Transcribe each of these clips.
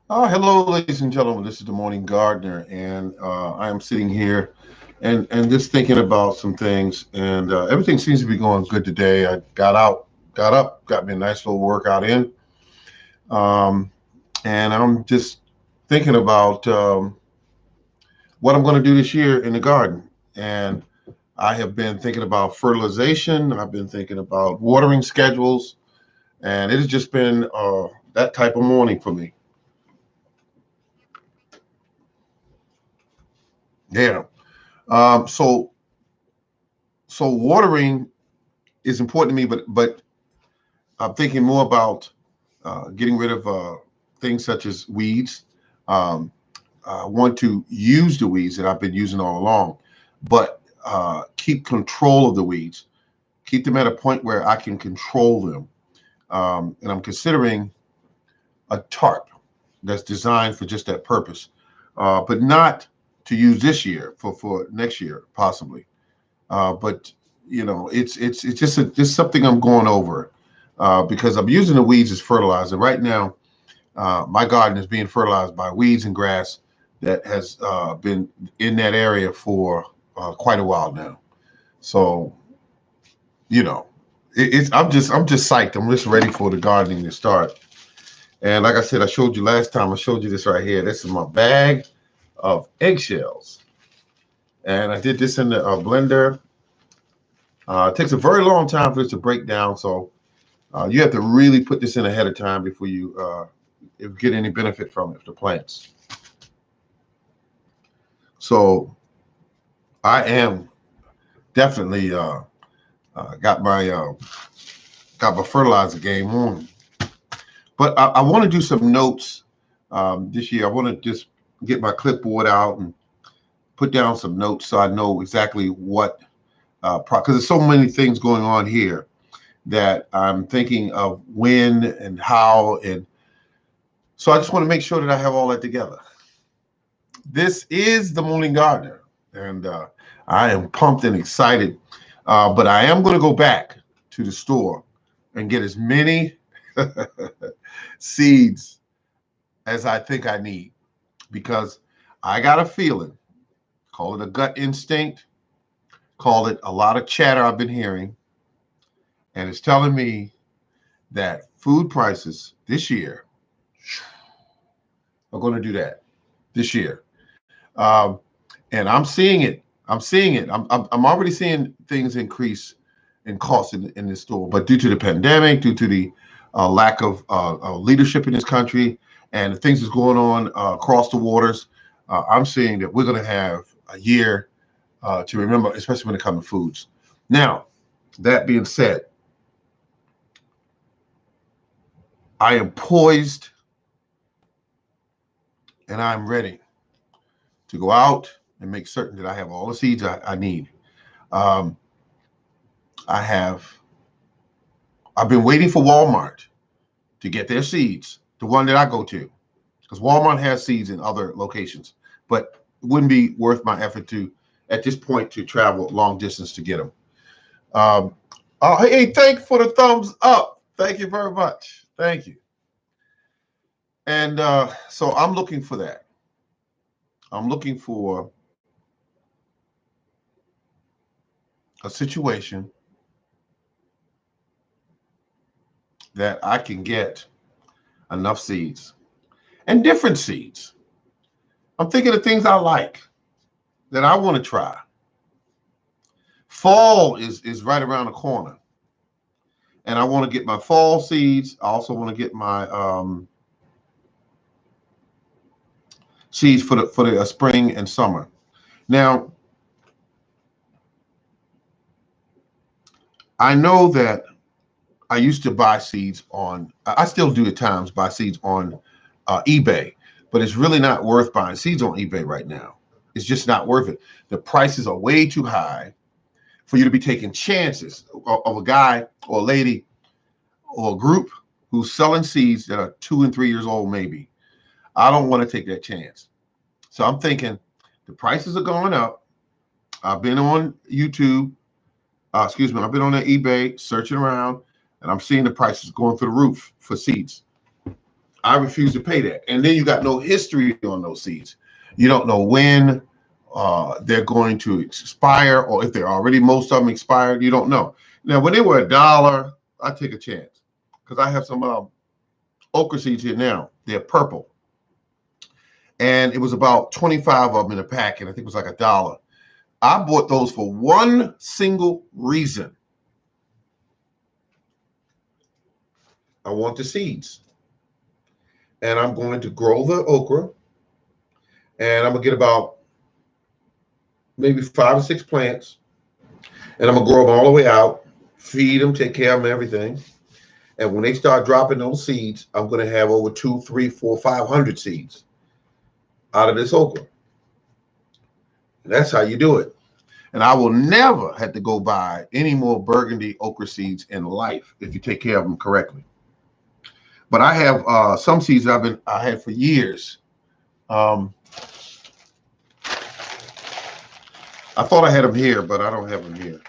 Hello, ladies and gentlemen. This is the Morning Gardener, and I am sitting here and just thinking about some things. And everything seems to be going good today. I got up, got me a nice little workout in, um, and I'm just thinking about what I'm going to do this year in the garden. And I have been thinking about fertilization. I've been thinking about watering schedules, and it has just been that type of morning for me. Yeah. Um, so so watering is important to me, but I'm thinking more about getting rid of things such as weeds. Um, I want to use the weeds that I've been using all along, but keep control of the weeds. Keep them at a point where I can control them. And I'm considering a tarp that's designed for just that purpose, but not to use this year for next year possibly. But it's just something I'm going over because I'm using the weeds as fertilizer right now. My garden is being fertilized by weeds and grass that has been in that area for quite a while now. So you know, I'm just psyched. I'm just ready for the gardening to start. And like I said, I showed you last time. I showed you this right here. This is my bag of eggshells, and I did this in the blender. It takes a very long time for this to break down, so you have to really put this in ahead of time before you get any benefit from it for the plants. So I am definitely uh, got my uh, got my fertilizer game on, but I want to do some notes this year. I want to just get my clipboard out and put down some notes so I know exactly what because there's so many things going on here that I'm thinking of when and how, and so I just want to make sure that I have all that together. This is the Morning Gardener, and I am pumped and excited. But I am going to go back to the store and get as many seeds as I think I need because I got a feeling, call it a gut instinct, call it a lot of chatter I've been hearing, and it's telling me that food prices this year are going to do that this year. Um, and I'm seeing it. I'm seeing it. I'm already seeing things increase in cost in this store. But due to the pandemic, due to the lack of leadership in this country, and the things that's going on across the waters, I'm seeing that we're going to have a year to remember, especially when it comes to foods. Now, that being said, I am poised and I'm ready to go out and make certain that I have all the seeds I need. Um, I have I've been waiting for Walmart to get their seeds, the one that I go to, because Walmart has seeds in other locations, but it wouldn't be worth my effort to, at this point, to travel long distance to get them. Um, hey, thank you for the thumbs up. Thank you very much. Thank you. And so I'm looking for that. I'm looking for a situation that I can get enough seeds and different seeds. I'm thinking of things I like that I want to try. Fall is right around the corner, and I want to get my fall seeds. I also want to get my seeds for the spring and summer. Now, I know that I used to buy seeds on. I still do at times buy seeds on eBay, but it's really not worth buying seeds on eBay right now. It's just not worth it. The prices are way too high for you to be taking chances of a guy or a lady or a group who's selling seeds that are 2 and 3 years old, maybe. I don't want to take that chance. So I'm thinking the prices are going up. I've been on YouTube, I've been on eBay searching around, and I'm seeing the prices going through the roof for seeds. I refuse to pay that. And then you got no history on those seeds. You don't know when they're going to expire, or if they're already, most of them expired. You don't know. Now, when they were $1, I take a chance because I have some okra seeds here now. They're purple, and it was about 25 of them in a pack, and I think it was like $1. I bought those for one single reason. I want the seeds, and I'm going to grow the okra, and I'm gonna get about maybe 5 or 6 plants, and I'm gonna grow them all the way out, feed them, take care of them, everything. And when they start dropping those seeds, I'm gonna have over 2, 3, 4, 500 seeds out of this okra. And that's how you do it. And I will never have to go buy any more burgundy okra seeds in life if you take care of them correctly. But I have some seeds I had for years. I thought I had them here, but I don't have them here.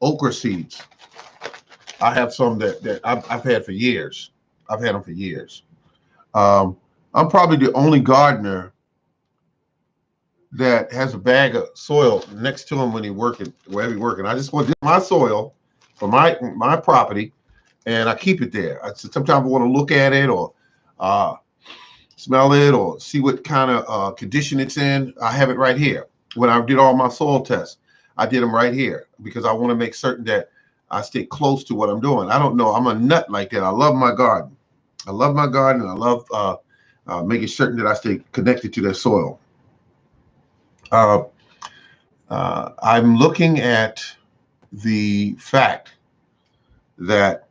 Okra seeds. I have some that I've had for years. I've had them for years. I'm probably the only gardener that has a bag of soil next to him when he's working, wherever he's working. I just want my soil for my property, and I keep it there. Sometimes I want to look at it or smell it or see what kind of condition it's in. I have it right here. When I did all my soil tests, I did them right here because I want to make certain that I stay close to what I'm doing. I don't know. I'm a nut like that. I love my garden. I love my garden. I love making certain that I stay connected to that soil. I'm looking at the fact that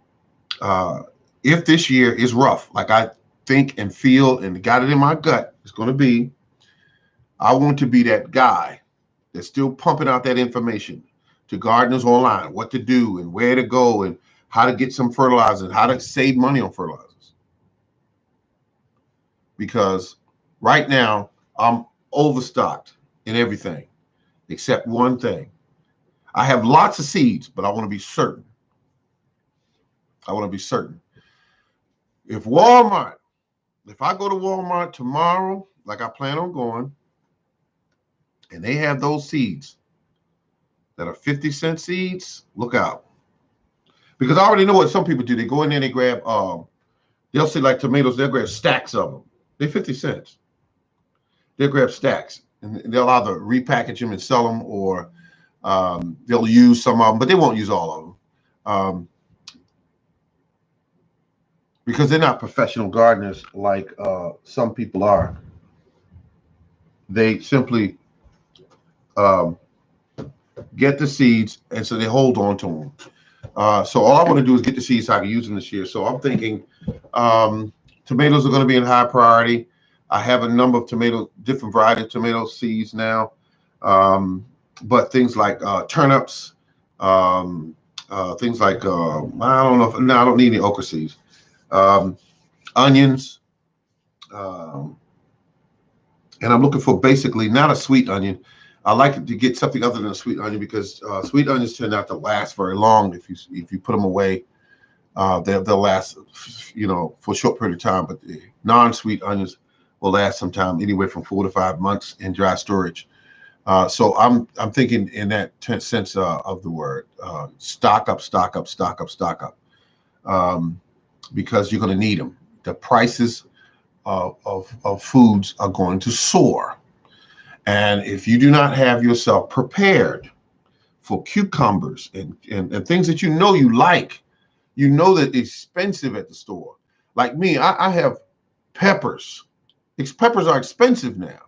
if this year is rough, like I think and feel and got it in my gut, it's going to be, I want to be that guy that's still pumping out that information to gardeners online, what to do and where to go and how to get some fertilizer and how to save money on fertilizers. Because right now I'm overstocked in everything except one thing. I have lots of seeds, but I want to be certain. I want to be certain. If I go to Walmart tomorrow, like I plan on going, and they have those seeds that are 50-cent seeds, look out. Because I already know what some people do. They go in there and they grab, they'll say like tomatoes, they'll grab stacks of them. They're 50 cents. They'll grab stacks and they'll either repackage them and sell them, or they'll use some of them, but they won't use all of them. Because they're not professional gardeners like some people are. They simply get the seeds, and so they hold on to them. So all I want to do is get the seeds so I can use them this year. So I'm thinking tomatoes are going to be in high priority. I have a number of different variety of tomato seeds now. But things like turnips, things like, I don't know, no, I don't need any okra seeds. Onions. And I'm looking for basically not a sweet onion. I like to get something other than a sweet onion because sweet onions tend not to last very long if you put them away. They'll last, for a short period of time. But the non-sweet onions will last some time, anywhere from 4 to 5 months in dry storage. So I'm thinking in that sense of the word, stock up, stock up, stock up, stock up, because you're going to need them. The prices of foods are going to soar. And if you do not have yourself prepared for cucumbers and things that you like, that it's expensive at the store. Like me, I have peppers. Peppers are expensive now.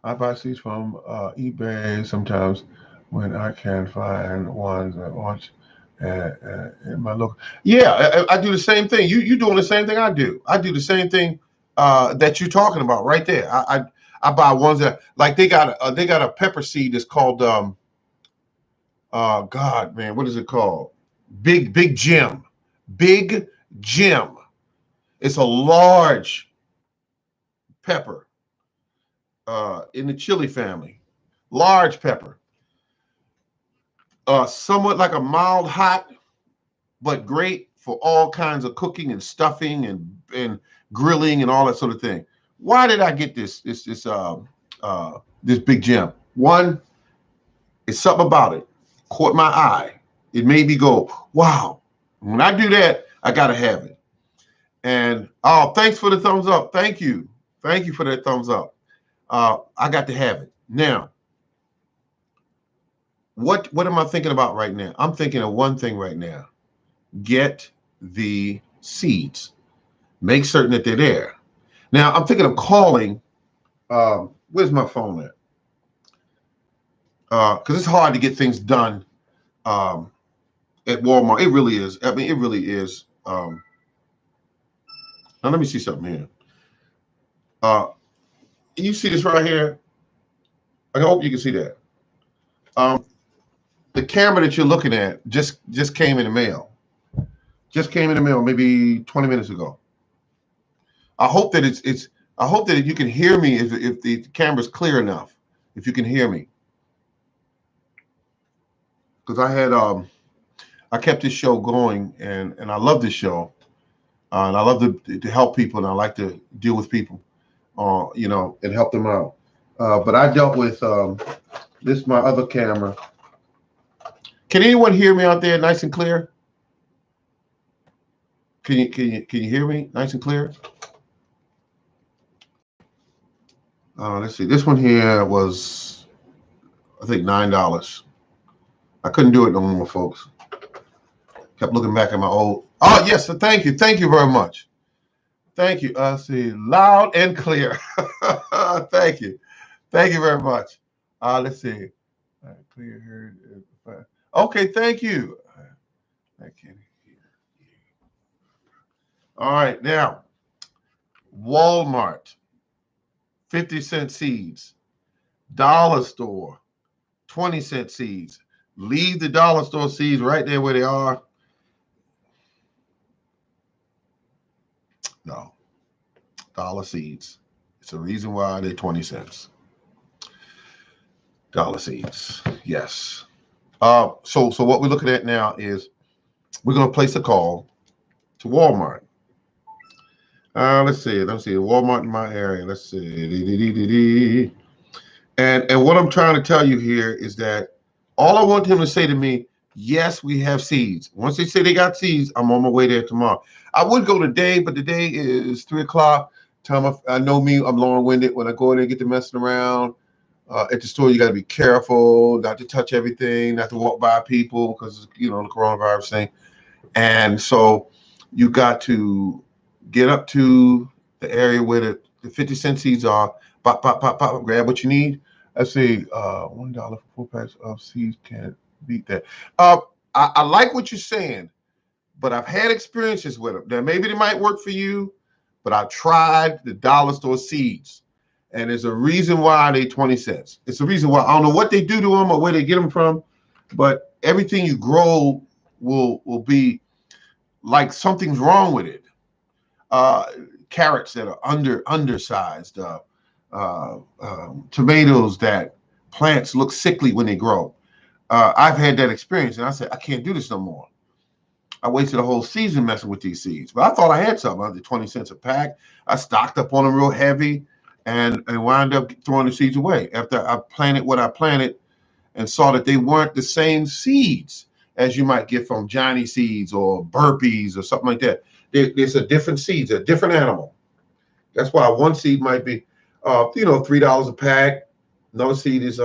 I buy seeds from eBay sometimes when I can find ones that want in my local. Yeah, I do the same thing. You doing the same thing I do. I do the same thing that you're talking about right there. I buy ones that like they got a pepper seed that's called God man, what is it called? Big Jim. Big Jim. It's a large pepper in the chili family. Large pepper. Somewhat like a mild hot, but great for all kinds of cooking and stuffing and grilling and all that sort of thing. Why did I get this big gem? One, it's something about it caught my eye. It made me go, wow. When I do that, I gotta have it. And oh, thanks for the thumbs up. Thank you for that thumbs up. I got to have it. Now, what am I thinking about right now? I'm thinking of one thing right now. Get the seeds. Make certain that they're there. Now, I'm thinking of calling. Where's my phone at? Because it's hard to get things done at Walmart. It really is. I mean, it really is. Now, let me see something here. You see this right here? I hope you can see that. The camera that you're looking at just came in the mail. Just came in the mail maybe 20 minutes ago. I hope that I hope that you can hear me if the camera's clear enough. If you can hear me, because I kept this show going and I love this show, and I love to help people, and I like to deal with people, and help them out. But I dealt with this is my other camera. Can anyone hear me out there, nice and clear? Can you hear me, nice and clear? Let's see. This one here was, I think, $9. I couldn't do it no more, folks. Kept looking back at my old. Oh yes, so thank you very much. Thank you. See, loud and clear. Thank you very much. Let's see. Clear heard. Okay, thank you. I can't hear you. All right, now Walmart, 50-cent seeds. Dollar store, 20-cent seeds. Leave the dollar store seeds right there where they are. No, dollar seeds. It's a reason why they're 20 cents. Dollar seeds, yes. So what we're looking at now is we're going to place a call to Walmart. Let's see. Walmart in my area. Let's see. And what I'm trying to tell you here is that all I want him to say to me, yes, we have seeds. Once they say they got seeds, I'm on my way there tomorrow. I would go today, but today is 3 o'clock. Time I know me, I'm long-winded. When I go in there and get to messing around at the store, you got to be careful not to touch everything, not to walk by people because, the coronavirus thing. And so you got to get up to the area where the 50-cent seeds are. Pop, pop, pop, pop, grab what you need. Let's see, $1 for 4 packs of seeds can't beat that. I like what you're saying, but I've had experiences with them. Now, maybe they might work for you, but I tried the dollar store seeds, and there's a reason why they 20 cents. It's a reason why. I don't know what they do to them or where they get them from, but everything you grow will be like something's wrong with it. Carrots that are undersized, tomatoes that plants look sickly when they grow. I've had that experience, and I said, I can't do this no more. I wasted a whole season messing with these seeds, but I thought I had something. Under 20 cents a pack. I stocked up on them real heavy and wound up throwing the seeds away after I planted what I planted and saw that they weren't the same seeds as you might get from Johnny Seeds or Burpees or something like that. There's a different seeds, a different animal. That's why one seed might be, $3 a pack. Another seed is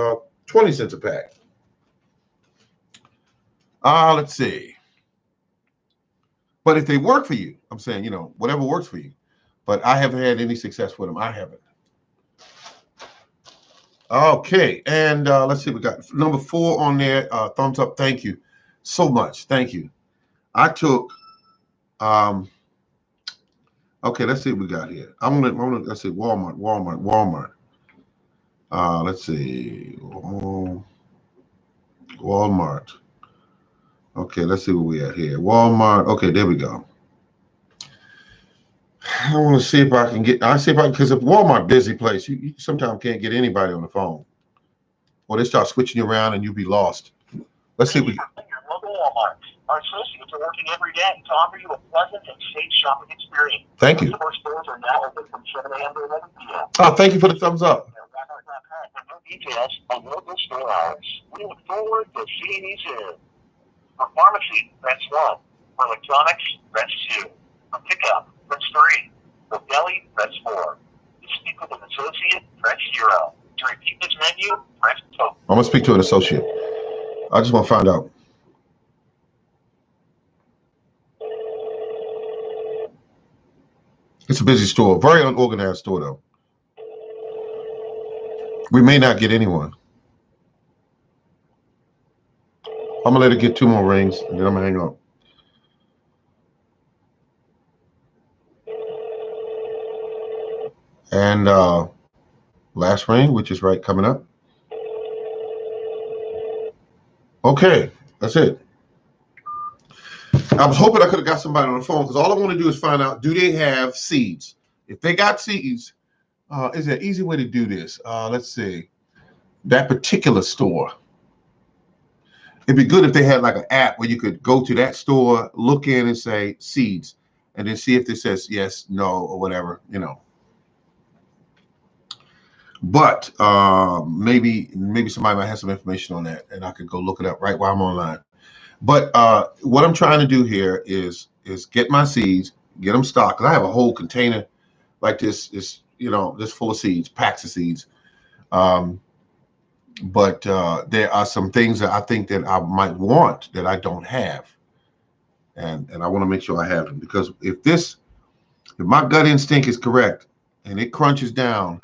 20 cents a pack. Let's see. But if they work for you, I'm saying, whatever works for you. But I haven't had any success with them. I haven't. Okay, and let's see. We got number 4 on there. Thumbs up. Thank you so much. Thank you. I took. Okay, let's see what we got here. Let's see. Walmart. Let's see. Walmart. Okay, let's see where we at here. Walmart. Okay, there we go. I want to see if I can get. Because if Walmart busy place, you sometimes can't get anybody on the phone, or they start switching you around and you'll be lost. Let's see. Our associates are working every day to offer you a pleasant and safe shopping experience. Thank you. Most of our stores are now open from 7 a.m. to 11 p.m. Oh, thank you for the thumbs up. For more details on local store hours. We look forward to seeing you soon. For pharmacy, press 1. For electronics, press 2. For pickup, press 3. For deli, press 4. To speak with an associate, press 0. To repeat this menu, press 2. I'm going to speak to an associate. I just want to find out. It's a busy store. Very unorganized store, though. We may not get anyone. I'm going to let it get 2 more rings, and then I'm going to hang up. And last ring, which is right coming up. Okay, that's it. I was hoping I could have got somebody on the phone because all I want to do is find out, do they have seeds? If they got seeds, is there an easy way to do this? Let's see. That particular store. It'd be good if they had like an app where you could go to that store, look in and say seeds, and then see if it says yes, no, or whatever, you know. But maybe somebody might have some information on that, and I could go look it up right while I'm online. But what I'm trying to do here is get my seeds, get them stocked. 'Cause I have a whole container like this, this full of seeds, packs of seeds. But there are some things that I think that I might want that I don't have, and I want to make sure I have them, because if my gut instinct is correct and it crunches down,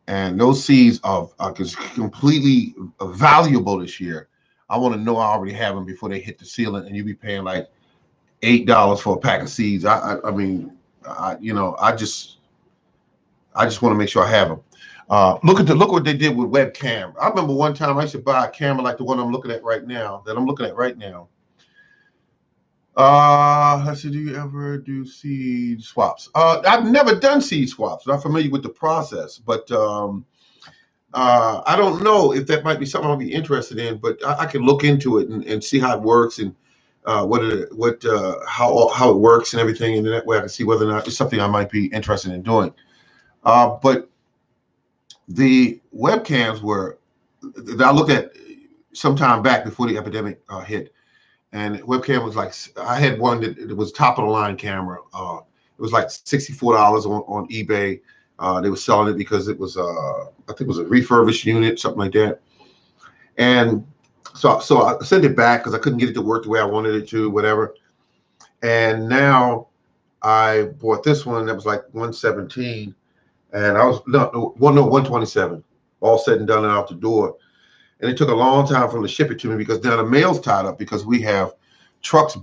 and those seeds are completely valuable this year, I want to know I already have them before they hit the ceiling, and you be paying like $8 for a pack of seeds. I just want to make sure I have them. Look what they did with webcam. I remember one time I used to buy a camera like the one I'm looking at right now. Let's see, do you ever do seed swaps? I've never done seed swaps. I'm not familiar with the process, but I don't know if that might be something I'll be interested in. But I can look into it and see how it works, and how it works and everything, and that way I can see whether or not it's something I might be interested in doing. But the webcams I looked at some time back before the epidemic hit. And webcam was like, I had one that was top of the line camera. It was like $64 on eBay. They were selling it because it was, I think it was a refurbished unit, something like that. And so I sent it back because I couldn't get it to work the way I wanted it to, whatever. And now I bought this one that was like $117, and I was 127, all said and done and out the door. And it took a long time for them to ship it to me because now the mail's tied up, because we have trucks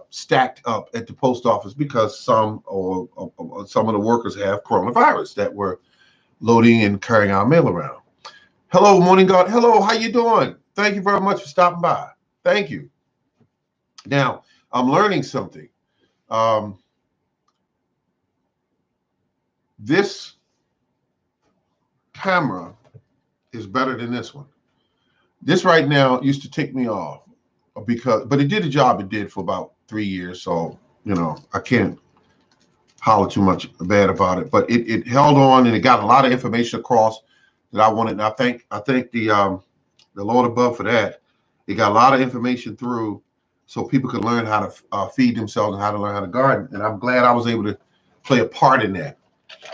stacked up at the post office, because some of the workers have coronavirus that were loading and carrying our mail around. Hello, Morning God. Hello, how you doing? Thank you very much for stopping by. Thank you. Now, I'm learning something. This camera is better than this one. This right now used to tick me off, but it did the job it did for about 3 years. So, I can't holler too much bad about it, but it held on, and it got a lot of information across that I wanted. And I thank the Lord above for that. It got a lot of information through so people could learn how to feed themselves and how to learn how to garden. And I'm glad I was able to play a part in that.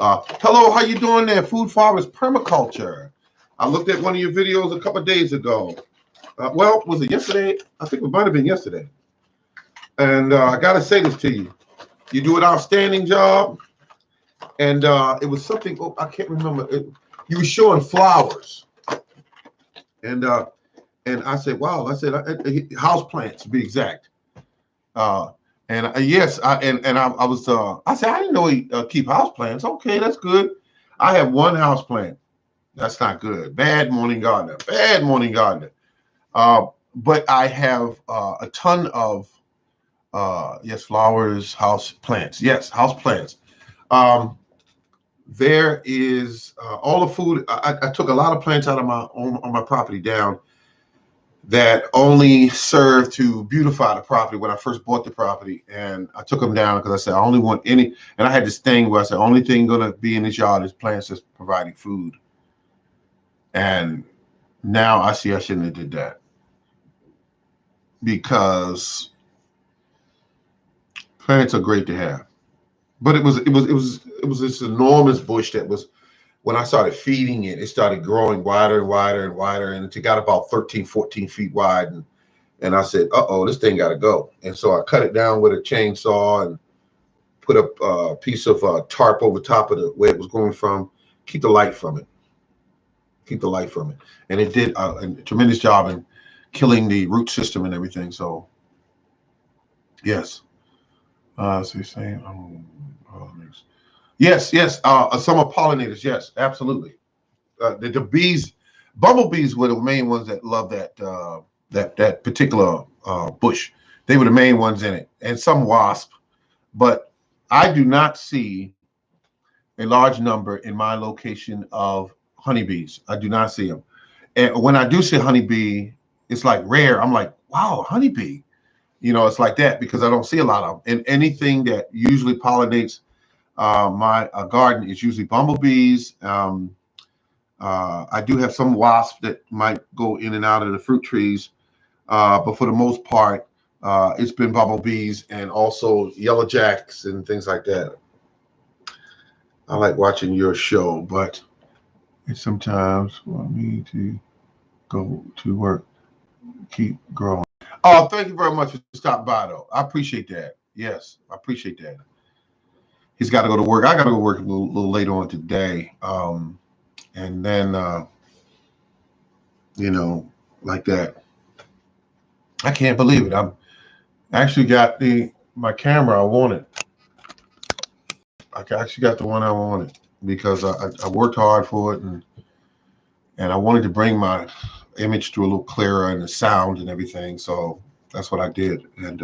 Hello, how you doing there? Food Forest Permaculture. I looked at one of your videos a couple of days ago. Was it yesterday? I think it might have been yesterday. And I got to say this to you. You do an outstanding job. And it was something, I can't remember. You were showing flowers. And I said, wow. I said, house plants, to be exact. I said, I didn't know he keep house plants. Okay, that's good. I have one house plant. That's not good. Bad morning gardener. But I have a ton of flowers, house plants. Yes, house plants. There is all the food. I took a lot of plants out of on my property down. that only served to beautify the property when I first bought the property. And I took them down because I said, I only want any, and I had this thing where I said, only thing going to be in this yard is plants that's providing food. And now I see I shouldn't have did that, because plants are great to have. But it was this enormous bush that was, when I started feeding it, it started growing wider and wider and wider, and it got about 13, 14 feet wide. And I said, uh-oh, this thing got to go. And so I cut it down with a chainsaw and put a piece of tarp over top of the where it was growing from, keep the light from it. Keep the light from it. And it did a tremendous job in killing the root system and everything. So, yes. So you're saying, yes, summer pollinators, yes, absolutely. The bees, bumblebees were the main ones that love that particular bush. They were the main ones in it, and some wasp. But I do not see a large number in my location of honeybees. I do not see them. And when I do see a honeybee, it's like rare. I'm like, wow, honeybee. It's like that because I don't see a lot of them. And anything that usually pollinates my garden is usually bumblebees. I do have some wasps that might go in and out of the fruit trees, but for the most part, it's been bumblebees and also yellow jacks and things like that. I like watching your show, but it's sometimes for me to go to work, keep growing. Oh, thank you very much for stopping by, though. I appreciate that. Yes, I appreciate that. He's got to go to work. I got to go to work a little later on today. And then, like that. I can't believe it. I'm actually got my camera I wanted. I actually got the one I wanted because I worked hard for it, and I wanted to bring my image to a little clearer and the sound and everything. So that's what I did. And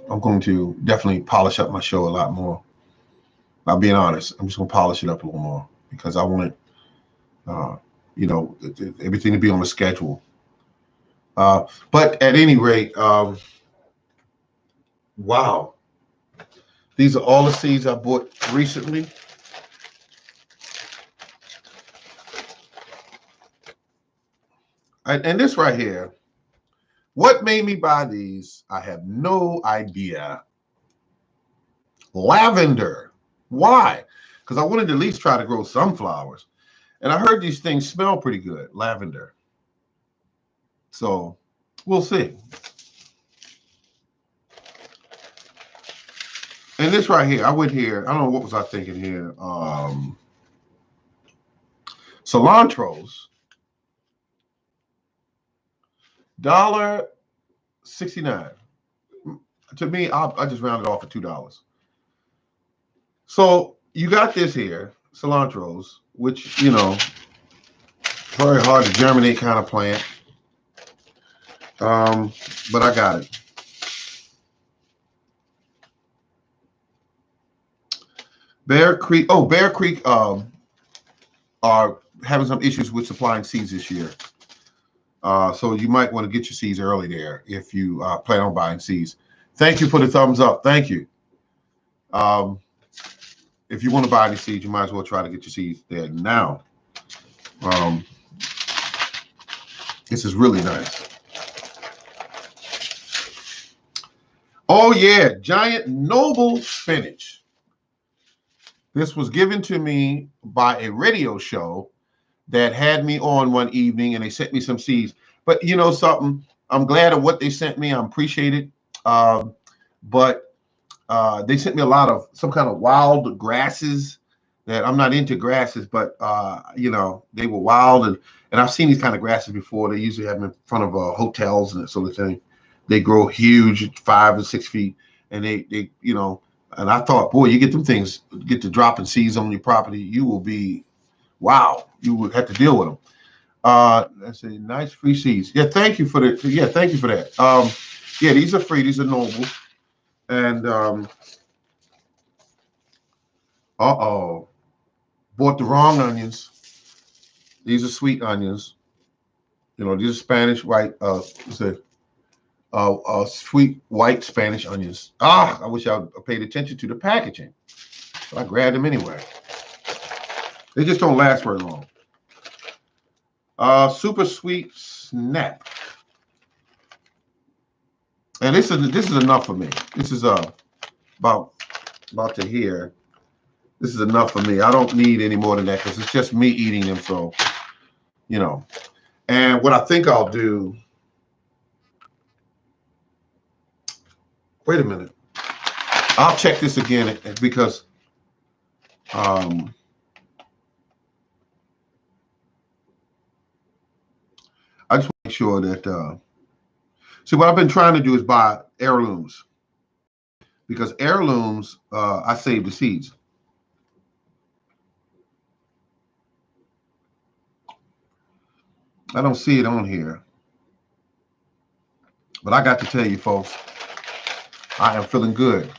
I'm going to definitely polish up my show a lot more. I'm being honest. I'm just going to polish it up a little more because I want it, everything to be on the schedule. But at any rate, wow. These are all the seeds I bought recently. And this right here, what made me buy these? I have no idea. Lavender. Why? Because I wanted to at least try to grow sunflowers. And I heard these things smell pretty good, lavender. So we'll see. And this right here, I went here. I don't know what was I thinking here. Cilantros. $1.69. To me, I just rounded off for $2. So you got this here, cilantros, which, very hard to germinate kind of plant. But I got it. Bear Creek are having some issues with supplying seeds this year. So you might want to get your seeds early there if you plan on buying seeds. Thank you for the thumbs up. Thank you. If you want to buy any seeds, you might as well try to get your seeds there now. This is really nice. Oh yeah, giant noble spinach. This was given to me by a radio show that had me on one evening, and they sent me some seeds. But you know something? I'm glad of what they sent me. I appreciate it. But they sent me a lot of some kind of wild grasses that I'm not into grasses, but they were wild, and I've seen these kind of grasses before. They usually have them in front of hotels and that sort of thing. They grow huge, 5 or 6 feet, and they and I thought, boy, you get them things, get to dropping seeds on your property, you will be, wow, you would have to deal with them. That's a nice free seeds. Yeah, thank you for that. Yeah, thank you for that. Yeah, these are free. These are noble. And bought the wrong onions. These are sweet onions. You know, these are Spanish white, sweet white Spanish onions. Ah, I wish I paid attention to the packaging, but I grabbed them anyway. They just don't last very long. Super sweet snap, and this is enough for me. This is about to here. This is enough for me. I don't need any more than that because it's just me eating them. So, you know. And what I think I'll do. Wait a minute. I'll check this again because I just want to make sure that. See, what I've been trying to do is buy heirlooms because heirlooms, I save the seeds. I don't see it on here. But I got to tell you, folks, I am feeling good.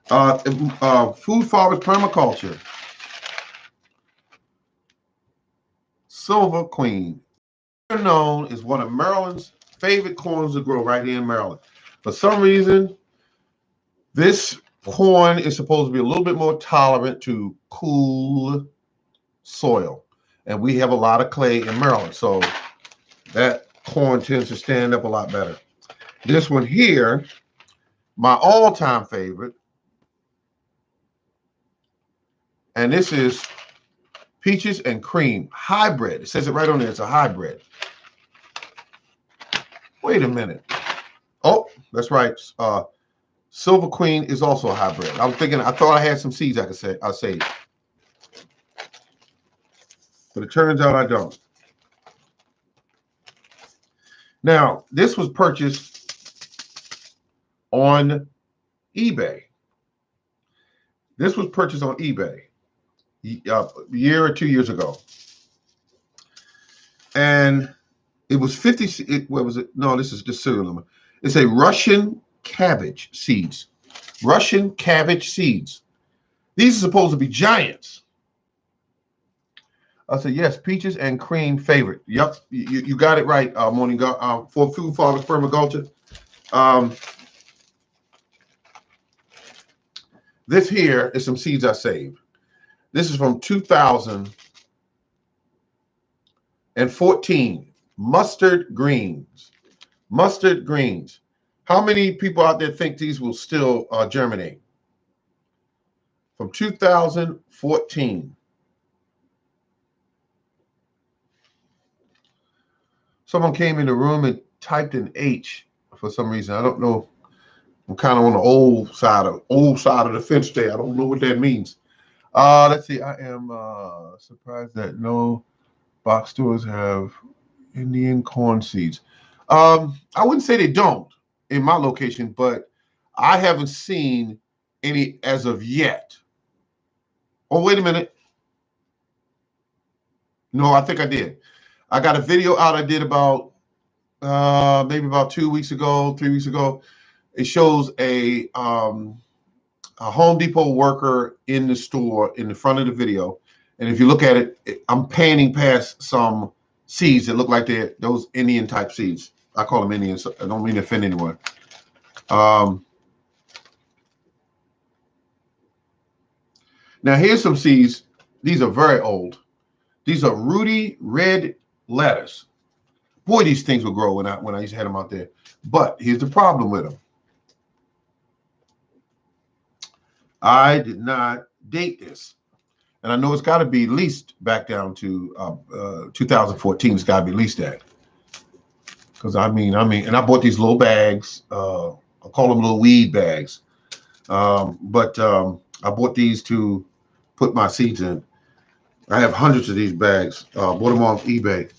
Food Forward Permaculture. Silver Queen. Known as one of Maryland's favorite corns to grow right here in Maryland. For some reason, this corn is supposed to be a little bit more tolerant to cool soil. And we have a lot of clay in Maryland. So that corn tends to stand up a lot better. This one here, my all-time favorite, and this is peaches and cream hybrid. It says it right on there. It's a hybrid. Wait a minute. Oh, that's right. Silver Queen is also a hybrid. I thought I had some seeds I could say I saved, but it turns out I don't. Now, this was purchased on eBay. This was purchased on eBay a year or 2 years ago. And it was 50, what was it? No, this is the serial number. It's a Russian cabbage seeds. Russian cabbage seeds. These are supposed to be giants. I said, yes, peaches and cream favorite. Yep, you got it right, Morning for Food Forward Permaculture. This here is some seeds I saved. This is from 2014. Mustard greens. Mustard greens. How many people out there think these will still germinate? From 2014. Someone came in the room and typed an H for some reason. I don't know. I'm kind of on the old side of the fence there. I don't know what that means. Let's see. I am surprised that no box stores have Indian corn seeds. I wouldn't say they don't in my location, but I haven't seen any as of yet. Oh, wait a minute. No, I think I did. I got a video out I did about maybe about 2 weeks ago, 3 weeks ago. It shows a Home Depot worker in the store in the front of the video. And if you look at it, I'm panning past some seeds that look like they're those Indian type seeds. I call them Indians. I don't mean to offend anyone. Now here's some seeds. These are very old. These are Rudy red lettuce. Boy, these things will grow when I used to have them out there. But here's the problem with them. I did not date this. And I know it's got to be leased back down to 2014. It's got to be leased at. Because I mean, and I bought these little bags. I call them little weed bags. But I bought these to put my seeds in. I have hundreds of these bags. Bought them off eBay.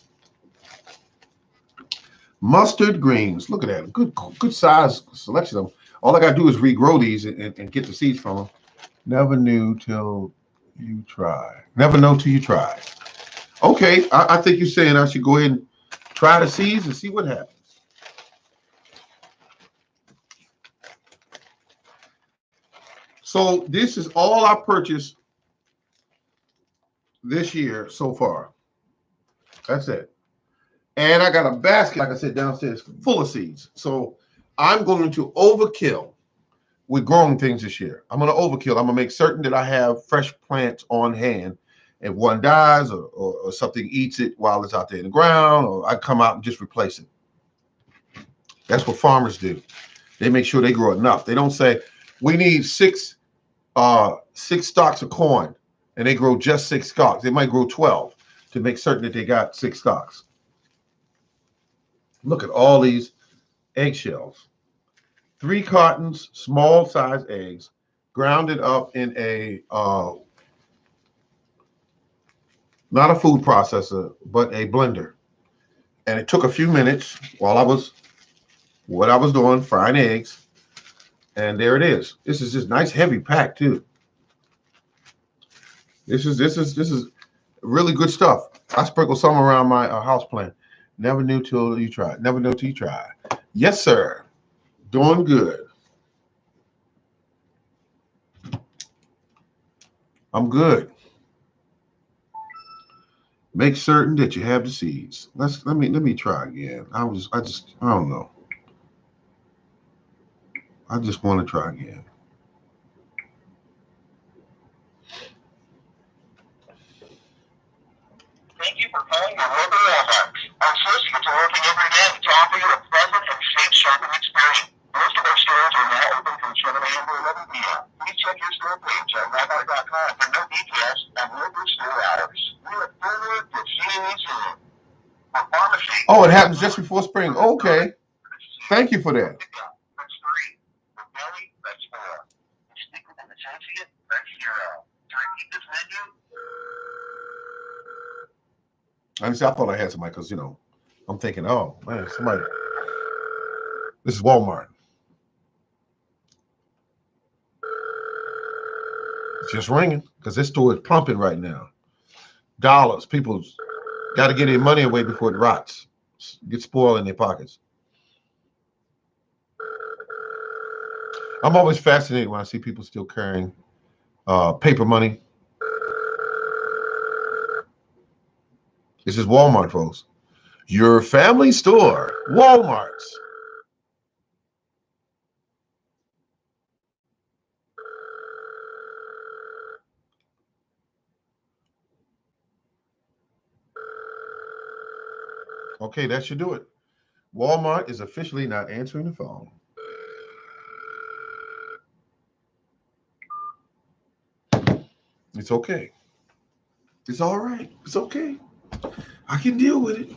Mustard greens. Look at that. Good size selection of them. All I got to do is regrow these and get the seeds from them. Never knew till you try. Never know till you try. Okay, I think you're saying I should go ahead and try the seeds and see what happens. So this is all I purchased this year so far. That's it. And I got a basket, like I said, downstairs full of seeds. So I'm going to overkill with growing things this year. I'm going to overkill. I'm going to make certain that I have fresh plants on hand. If one dies or something eats it while it's out there in the ground, or I come out and just replace it. That's what farmers do. They make sure they grow enough. They don't say, we need six stalks of corn, and they grow just 6 stalks. They might grow 12 to make certain that they got 6 stalks. Look at all these eggshells. 3 cartons, small size eggs, grounded up in a, not a food processor, but a blender. And it took a few minutes while I was, what I was doing, frying eggs. And there it is. This is just nice, heavy pack too. This is really good stuff. I sprinkle some around my house plant. Never knew till you try. Never know till you try. Yes, sir. Doing good. I'm good. Make certain that you have the seeds. Let me try again. I don't know. I just want to try again. Thank you for calling your local Walmarts. Our associates are working every day to offer you a pleasant and safe shopping experience. Most of our stores are now open from 7 a.m. to 11 p.m. Please check your store page at Walmart.com for more details and local store hours. We look forward to seeing you soon. For pharmacy. Oh, it happens just before spring. Okay. Thank you for that. That's 3. For deli, that's 4. To speak with an associate, that's 0. To repeat this menu, I thought I had somebody because, I'm thinking, oh, man, somebody. This is Walmart. It's just ringing because this store is pumping right now. Dollars. People got to get their money away before it rots, get spoiled in their pockets. I'm always fascinated when I see people still carrying paper money. This is Walmart, folks. Your family store, Walmart's. Okay, that should do it. Walmart is officially not answering the phone. It's okay. It's all right. It's okay. I can deal with it.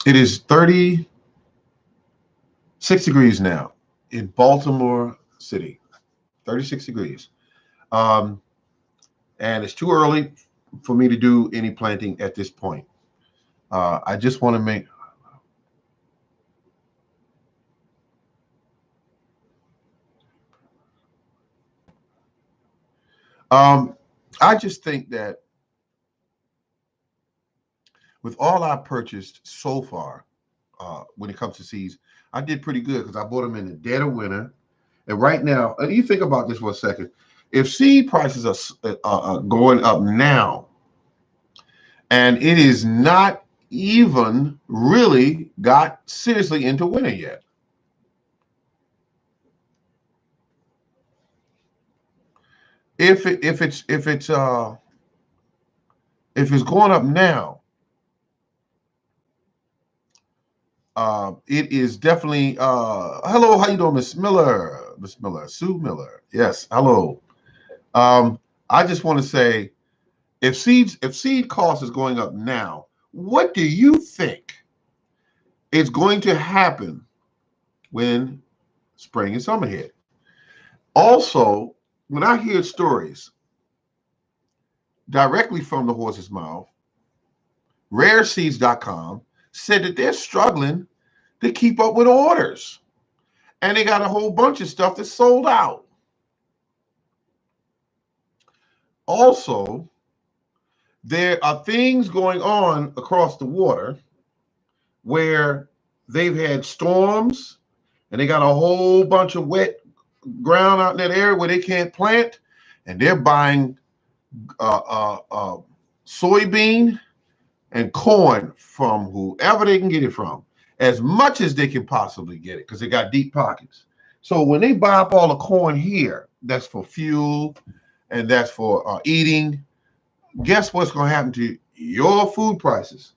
It is 36 degrees now in Baltimore City. 36 degrees. And it's too early for me to do any planting at this point. I just want to make... I just think that with all I purchased so far, when it comes to seeds, I did pretty good because I bought them in the dead of winter. And right now, and you think about this for a second, if seed prices are going up now, and it is not even really got seriously into winter yet. If it's going up now, it is definitely hello, how you doing, Miss Miller? Miss Miller, Sue Miller. Yes, hello. I just want to say, if seed cost is going up now, what do you think is going to happen when spring and summer hit? Also, when I hear stories directly from the horse's mouth, rareseeds.com said that they're struggling to keep up with orders. And they got a whole bunch of stuff that's sold out. Also, there are things going on across the water where they've had storms and they got a whole bunch of wet ground out in that area where they can't plant, and they're buying soybean and corn from whoever they can get it from, as much as they can possibly get it, because they got deep pockets. So when they buy up all the corn here, that's for fuel and that's for eating. Guess what's going to happen to your food prices?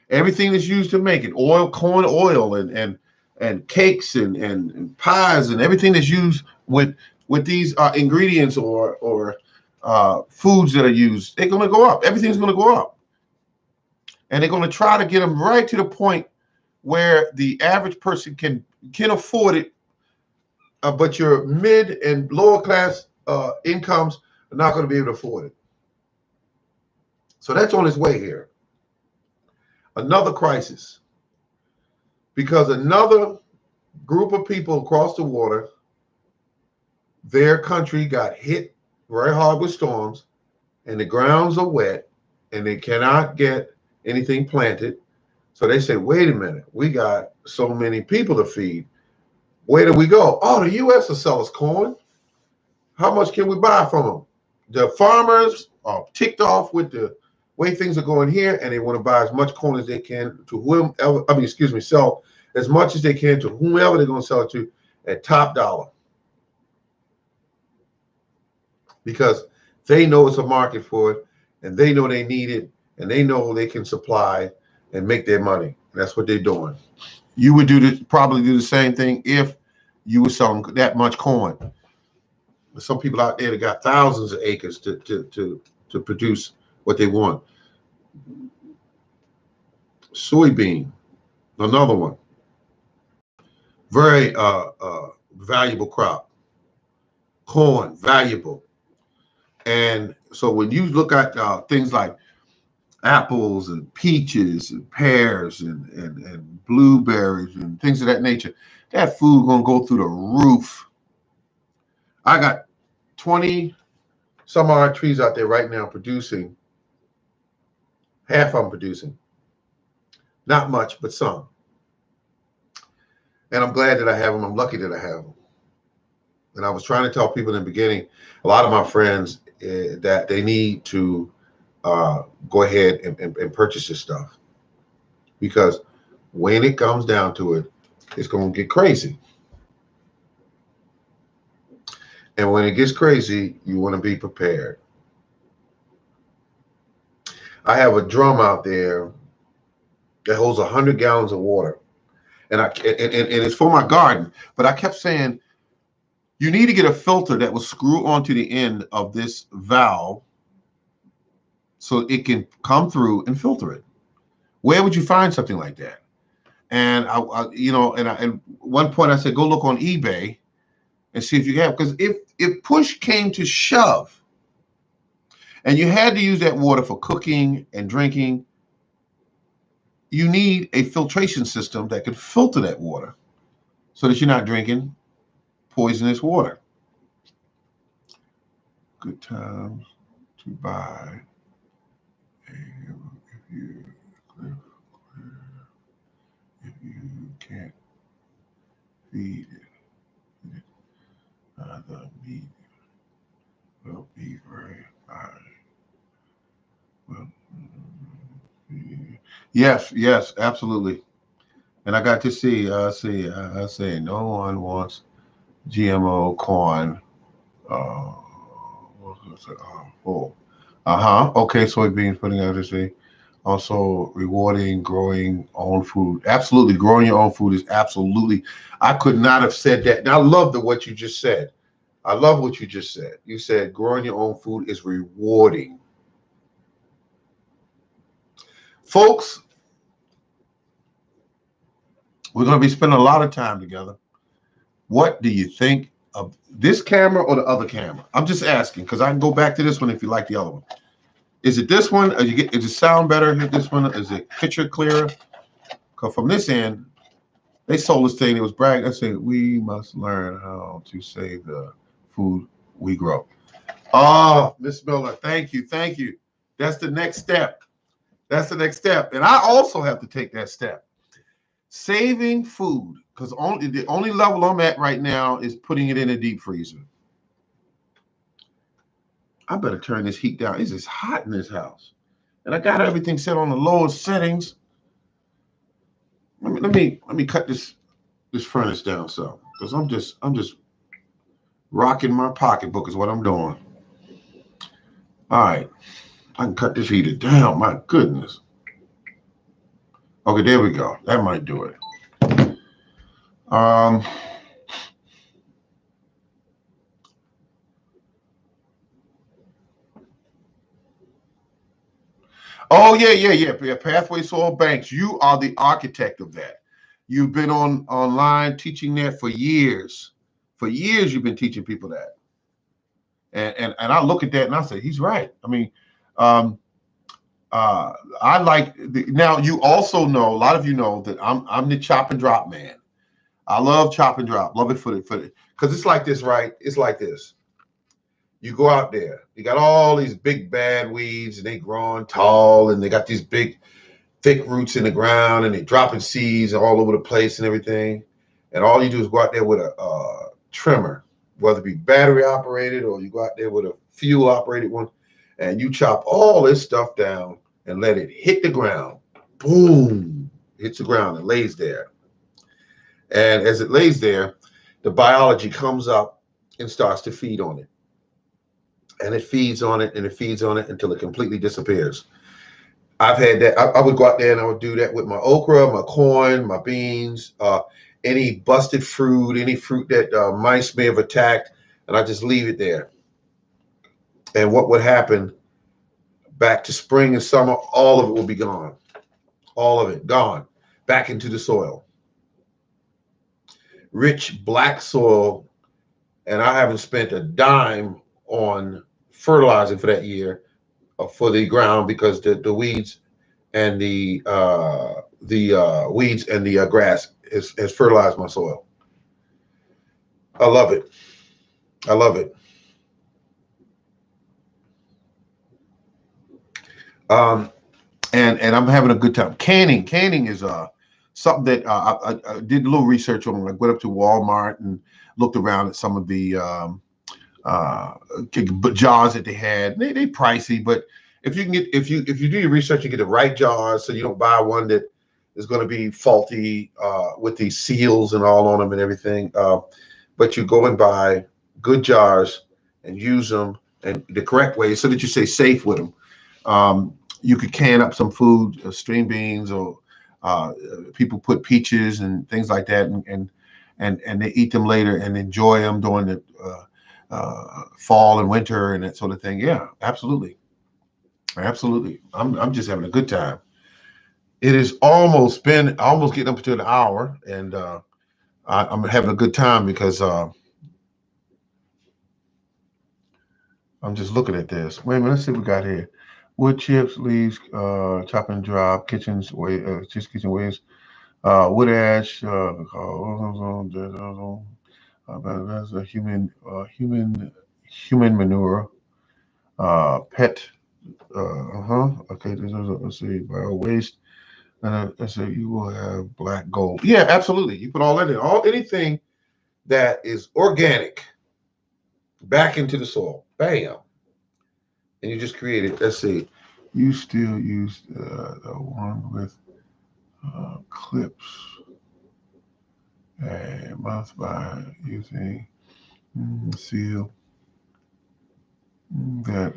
Everything that's used to make it, oil, corn oil, and cakes and pies and everything that's used with these ingredients or foods that are used, they're going to go up. Everything's going to go up. And they're going to try to get them right to the point where the average person can afford it, but your mid and lower class incomes are not going to be able to afford it. So that's on its way here. Another crisis, because another group of people across the water, their country got hit very hard with storms, and the grounds are wet, and they cannot get anything planted. So they say, wait a minute, we got so many people to feed. Where do we go? Oh, the U.S. will sell us corn. How much can we buy from them? The farmers are ticked off with the way things are going here, and they want to buy as much corn as they can to whoever, sell as much as they can to whomever they're going to sell it to at top dollar. Because they know it's a market for it, and they know they need it, and they know they can supply and make their money. That's what they're doing. You would probably do the same thing if you were selling that much corn. There's some people out there that got thousands of acres to produce what they want. Soybean, another one. Very valuable crop. Corn, valuable. And so when you look at things like apples and peaches and pears and blueberries and things of that nature, that food gonna go through the roof. I got 20 some odd trees out there right now producing. Half of them producing. Not much, but some. And I'm glad that I have them. I'm lucky that I have them. And I was trying to tell people in the beginning, a lot of my friends, that they need to go ahead and purchase this stuff, because when it comes down to it, it's going to get crazy. And when it gets crazy, you want to be prepared. I have a drum out there that holds 100 gallons of water, and it's for my garden. But I kept saying, you need to get a filter that will screw onto the end of this valve so it can come through and filter it. Where would you find something like that? And at one point I said, go look on eBay and see if you have, because if push came to shove and you had to use that water for cooking and drinking, you need a filtration system that could filter that water so that you're not drinking poisonous water. Good times to buy. If you can't feed it, the meat will be very high. Well, yes, absolutely. And I got to see, I say no one wants GMO corn. Okay, soybeans putting out to see. Also rewarding growing own food. Absolutely, growing your own food is absolutely. I could not have said that. And I love what you just said. I love what you just said. You said growing your own food is rewarding. Folks, we're going to be spending a lot of time together. What do you think of this camera or the other camera? I'm just asking, because I can go back to this one if you like the other one. Is it this one? Is it sound better? This one? Is it picture clearer? Because from this end, they sold this thing. It was bragging. I said, we must learn how to save the food we grow. Oh, Miss Miller, thank you. That's the next step. And I also have to take that step. Saving food, because the only level I'm at right now is putting it in a deep freezer. I better turn this heat down. It's just hot in this house. and I got everything set on the lowest settings. Let me cut this furnace down some, because I'm just rocking my pocketbook is what I'm doing. All right, I can cut this heater down. My goodness. Okay, there we go. That might do it. Um. Oh yeah. Pathway Soil Banks. You are the architect of that. You've been online teaching that for years. For years, you've been teaching people that. And I look at that and I say, he's right. I mean, um, I like now. You also know, a lot of you know that I'm the chop and drop man. I love chop and drop. Love it for the because it's like this, right? It's like this. You go out there, you got all these big bad weeds, and they growing tall, and they got these big thick roots in the ground, and they dropping seeds all over the place and everything. And all you do is go out there with a trimmer, whether it be battery operated or you go out there with a fuel operated one, and you chop all this stuff down and let it hit the ground. Boom, hits the ground and lays there. And as it lays there, the biology comes up and starts to feed on it. And it feeds on it and it feeds on it until it completely disappears. I've had that. I would go out there and I would do that with my okra, my corn, my beans, any busted fruit, any fruit that mice may have attacked, and I just leave it there. And what would happen back to spring and summer, all of it will be gone. All of it gone back into the soil. Rich black soil, and I haven't spent a dime on fertilizing for that year for the ground because the weeds and the weeds and the grass has fertilized my soil. I love it. I love it. Um, and I'm having a good time. Canning is something that I did a little research on. I went up to Walmart and looked around at some of the uh, jars that they had. They pricey, but if you can get if you do your research, you get the right jars, so you don't buy one that is going to be faulty with these seals and all on them and everything. But you go and buy good jars and use them and the correct way so that you stay safe with them. You could can up some food, string beans, or uh, people put peaches and things like that, and they eat them later and enjoy them during the fall and winter and that sort of thing. Yeah, absolutely, absolutely. I'm just having a good time. It is almost getting up to an hour, and I'm having a good time because I'm just looking at this. Wait a minute, let's see what we got here. Wood chips, leaves, chop and drop, just kitchen waste, wood ash, that's a human manure, pet, okay, let's see, bio waste, and let's say you will have black gold. Yeah, absolutely. You put all that in, all anything that is organic back into the soil. Bam. And you just create it. Let's see. You still use the one with clips a month by using seal that.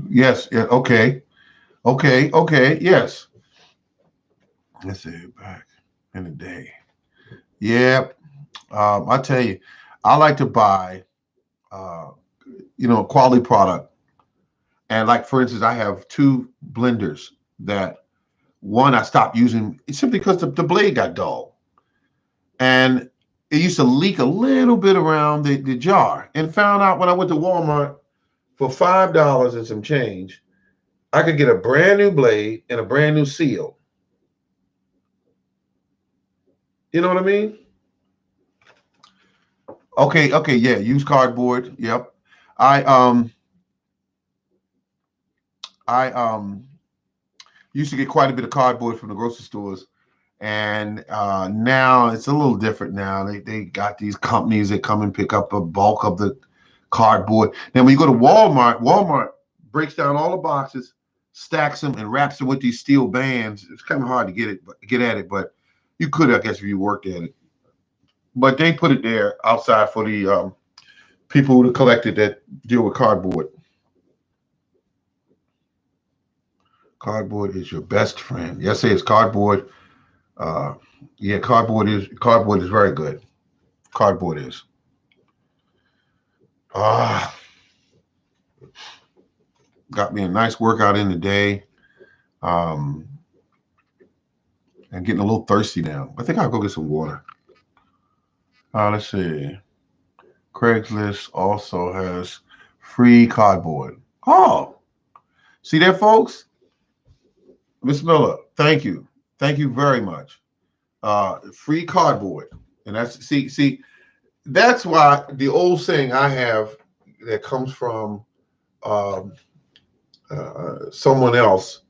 Yes. Yeah. Okay. Yes. Let's see. Back in the day. Yeah. I tell you, I like to buy, uh, a quality product. And like for instance, I have two blenders that one I stopped using simply because the blade got dull. And it used to leak a little bit around the jar. And found out when I went to Walmart for $5 and some change, I could get a brand new blade and a brand new seal. You know what I mean? Okay, yeah. Use cardboard. Yep. I um I used to get quite a bit of cardboard from the grocery stores, and now it's a little different. Now they got these companies that come and pick up a bulk of the cardboard. Then when you go to Walmart, Walmart breaks down all the boxes, stacks them and wraps them with these steel bands. It's kind of hard to get at it, but you could, I guess, if you worked at it. But they put it there outside for the people who collect it that deal with cardboard. Cardboard is your best friend. Yes, it's cardboard. Yeah, cardboard is very good. Cardboard is. Got me a nice workout in the day. And getting a little thirsty now. I think I'll go get some water. Let's see. Craigslist also has free cardboard. Oh, see that, folks? Miss Miller, thank you. Thank you very much. Free cardboard. And that's, see, that's why the old saying I have that comes from someone else,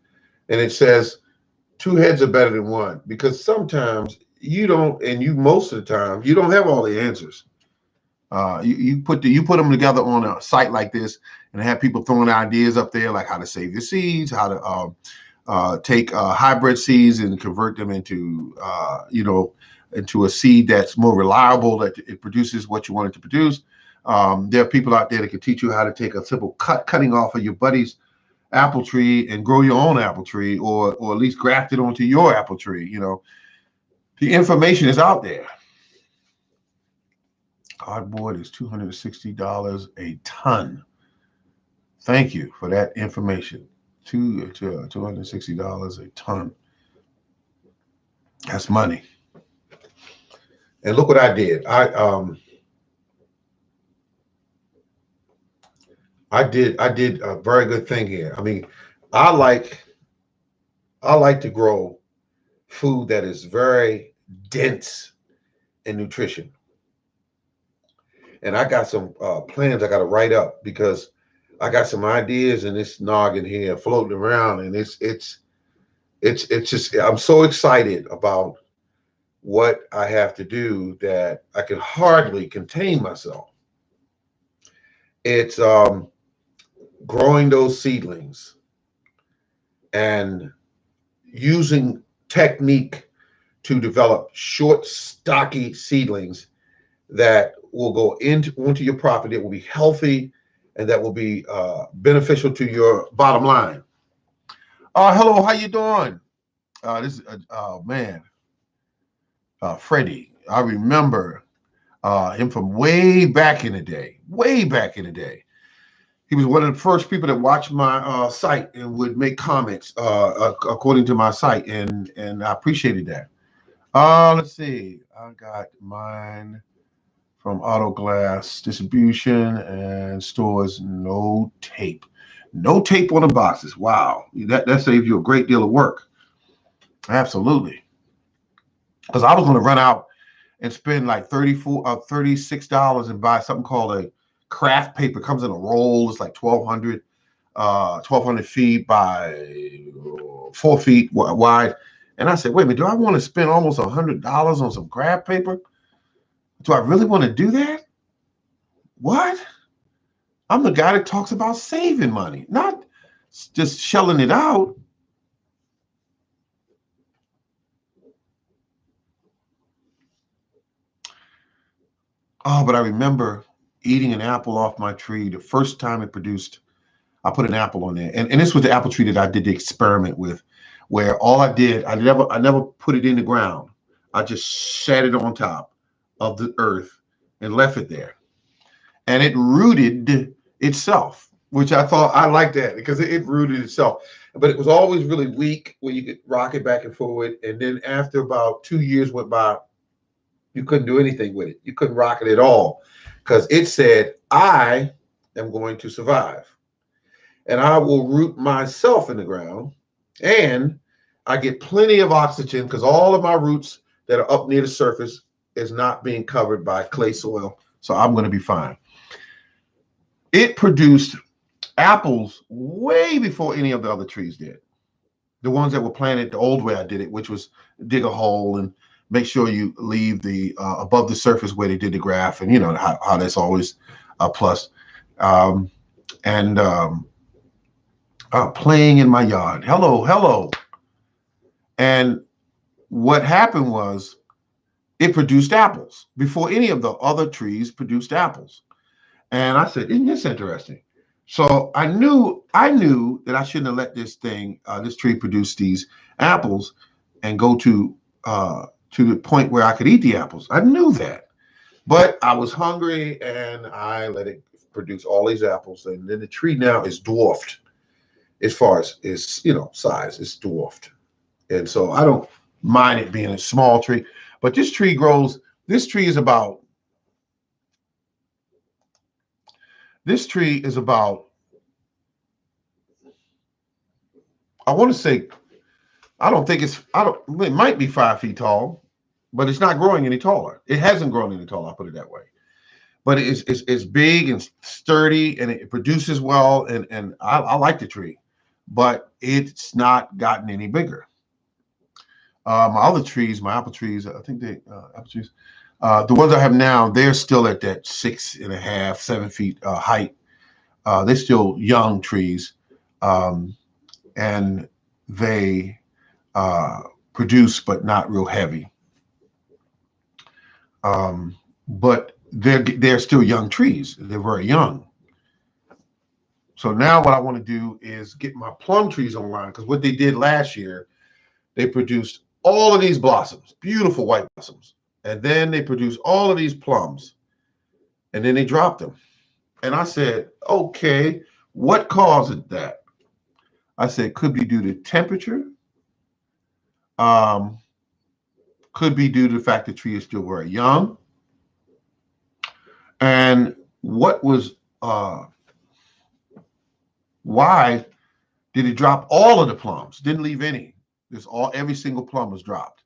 and it says, 2 heads are better than one, because sometimes you don't, and you most of the time you don't have all the answers. You put them together on a site like this, and have people throwing ideas up there like how to save your seeds, how to take hybrid seeds and convert them into into a seed that's more reliable, that it produces what you want it to produce. There are people out there that can teach you how to take a simple cutting off of your buddy's apple tree and grow your own apple tree, or at least graft it onto your apple tree. The information is out there. Cardboard is $260 a ton. Thank you for that information. $260 a ton. That's money. And look what I did. I did a very good thing here. I mean, I like to grow food that is very dense in nutrition. And I got some plans I got to write up, because I got some ideas in this noggin here floating around, and it's just, I'm so excited about what I have to do that I can hardly contain myself. It's growing those seedlings and using technique to develop short, stocky seedlings that will go onto your property, that will be healthy, and that will be beneficial to your bottom line. Hello, how you doing? This is Freddie. I remember him from way back in the day. Way back in the day. He was one of the first people that watched my site and would make comments according to my site, and I appreciated that. Let's see. I got mine from Auto Glass Distribution and Stores. No tape. No tape on the boxes. Wow. That saves you a great deal of work. Absolutely. Because I was going to run out and spend like $36 and buy something called a craft paper. It comes in a roll. It's like 1,200 feet by 4 feet wide. And I said, wait a minute, do I want to spend almost $100 on some craft paper? Do I really want to do that? What? I'm the guy that talks about saving money, not just shelling it out. Oh, but I remember eating an apple off my tree. The first time it produced, I put an apple on there. And this was the apple tree that I did the experiment with, where all I did, I never put it in the ground. I just sat it on top of the earth and left it there. And it rooted itself, which I thought, I liked that because it rooted itself. But it was always really weak where you could rock it back and forward. And then after about 2 years went by, you couldn't do anything with it. You couldn't rock it at all because it said, I am going to survive. And I will root myself in the ground. And I get plenty of oxygen because all of my roots that are up near the surface is not being covered by clay soil. So I'm going to be fine. It produced apples way before any of the other trees did. The ones that were planted the old way I did it, which was dig a hole and make sure you leave the above the surface where they did the graft, and you know how that's always a plus. playing in my yard. Hello, hello. And what happened was it produced apples before any of the other trees produced apples. And I said, isn't this interesting? So I knew that I shouldn't have let this tree produce these apples and go to the point where I could eat the apples. I knew that. But I was hungry and I let it produce all these apples. And then the tree now is dwarfed as far as its, size. It's dwarfed. And so I don't mind it being a small tree. But this tree is about, this tree is about, I want to say, it might be 5 feet tall, but it's not growing any taller. It hasn't grown any taller, I'll put it that way. But it's big and sturdy and it produces well. And I like the tree, but it's not gotten any bigger. My other trees, my apple trees, I think apple trees, the ones I have now, they're still at that 6.5, 7 feet height. They're still young trees, and they produce, but not real heavy. But they're still young trees. They're very young. So now what I want to do is get my plum trees online, because what they did last year, they produced all of these blossoms, beautiful white blossoms, and then they produced all of these plums, and then they dropped them. And I said, okay, what caused that? I said, could be due to temperature. Could be due to the fact the tree is still very young. And why did it drop all of the plums? Didn't leave any. Every single plum was dropped.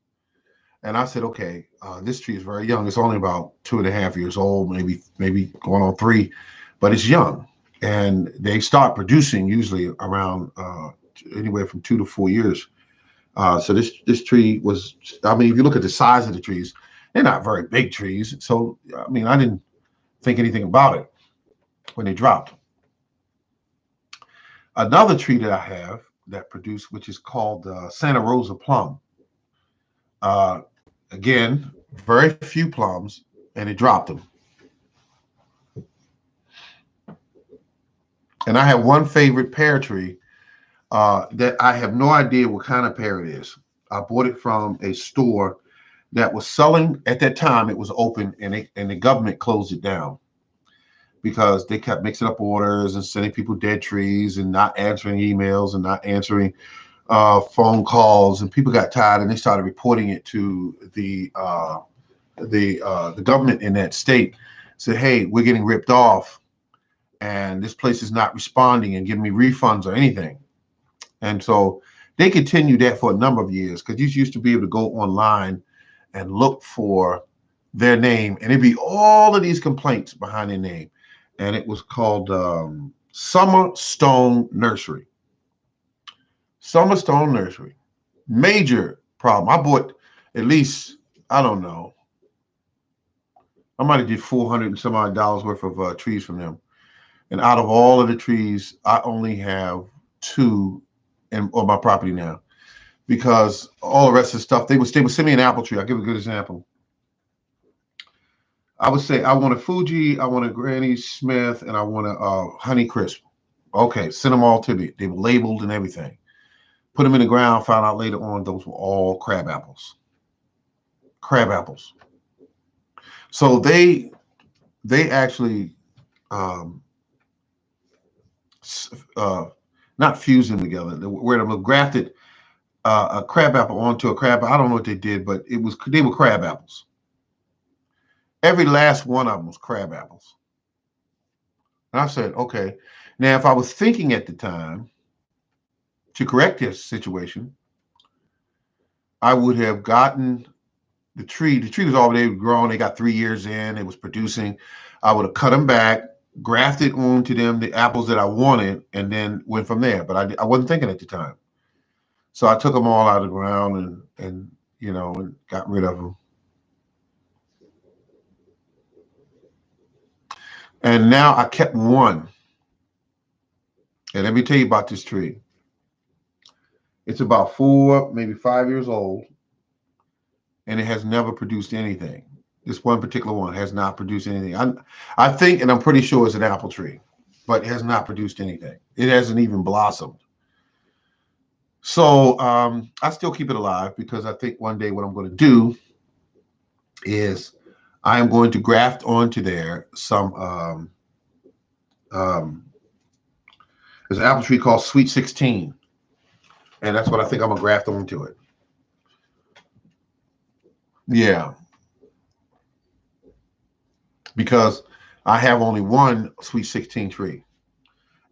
And I said, okay, this tree is very young. It's only about 2.5 years old, maybe going on 3, but it's young. And they start producing usually around anywhere from 2 to 4 years. So this tree was, if you look at the size of the trees, they're not very big trees. So, I didn't think anything about it when they dropped. Another tree that I have that produced, which is called Santa Rosa plum. Again, very few plums, and it dropped them. And I have one favorite pear tree that I have no idea what kind of pear it is. I bought it from a store that was selling, at that time it was open, and the government closed it down because they kept mixing up orders and sending people dead trees and not answering emails and not answering phone calls, and people got tired and they started reporting it to the government in that state. Said, hey, we're getting ripped off and this place is not responding and giving me refunds or anything. And so they continued that for a number of years, because you used to be able to go online and look for their name, and it'd be all of these complaints behind their name. And it was called Summer Stone Nursery. Summer Stone Nursery. Major problem. I bought at least, I don't know, I might have did $400 and some odd dollars worth of trees from them. And out of all of the trees, I only have 2 on my property now, because all the rest of the stuff, they would send me an apple tree. I'll give a good example. I would say, I want a Fuji, I want a Granny Smith, and I want a Honey Crisp. Okay, send them all to me. They were labeled and everything. Put them in the ground, found out later on those were all crab apples. Crab apples. So they actually not fused them together. Where they grafted a crab apple onto a crab. I don't know what they did, but they were crab apples. Every last one of them was crab apples. And I said, okay. Now, if I was thinking at the time to correct this situation, I would have gotten the tree. The tree was already grown. They got 3 years in. It was producing. I would have cut them back, grafted onto them the apples that I wanted, and then went from there. But I wasn't thinking at the time. So I took them all out of the ground and got rid of them. And now I kept one. And let me tell you about this tree. It's about 4, maybe 5 years old, and it has never produced anything. This one particular one has not produced anything. I think, and I'm pretty sure it's an apple tree, but it has not produced anything. It hasn't even blossomed. So I still keep it alive because I think one day what I'm going to do is I am going to graft onto there some. Um, there's an apple tree called Sweet 16, and that's what I think I'm gonna graft onto it. Yeah, because I have only one Sweet 16 tree,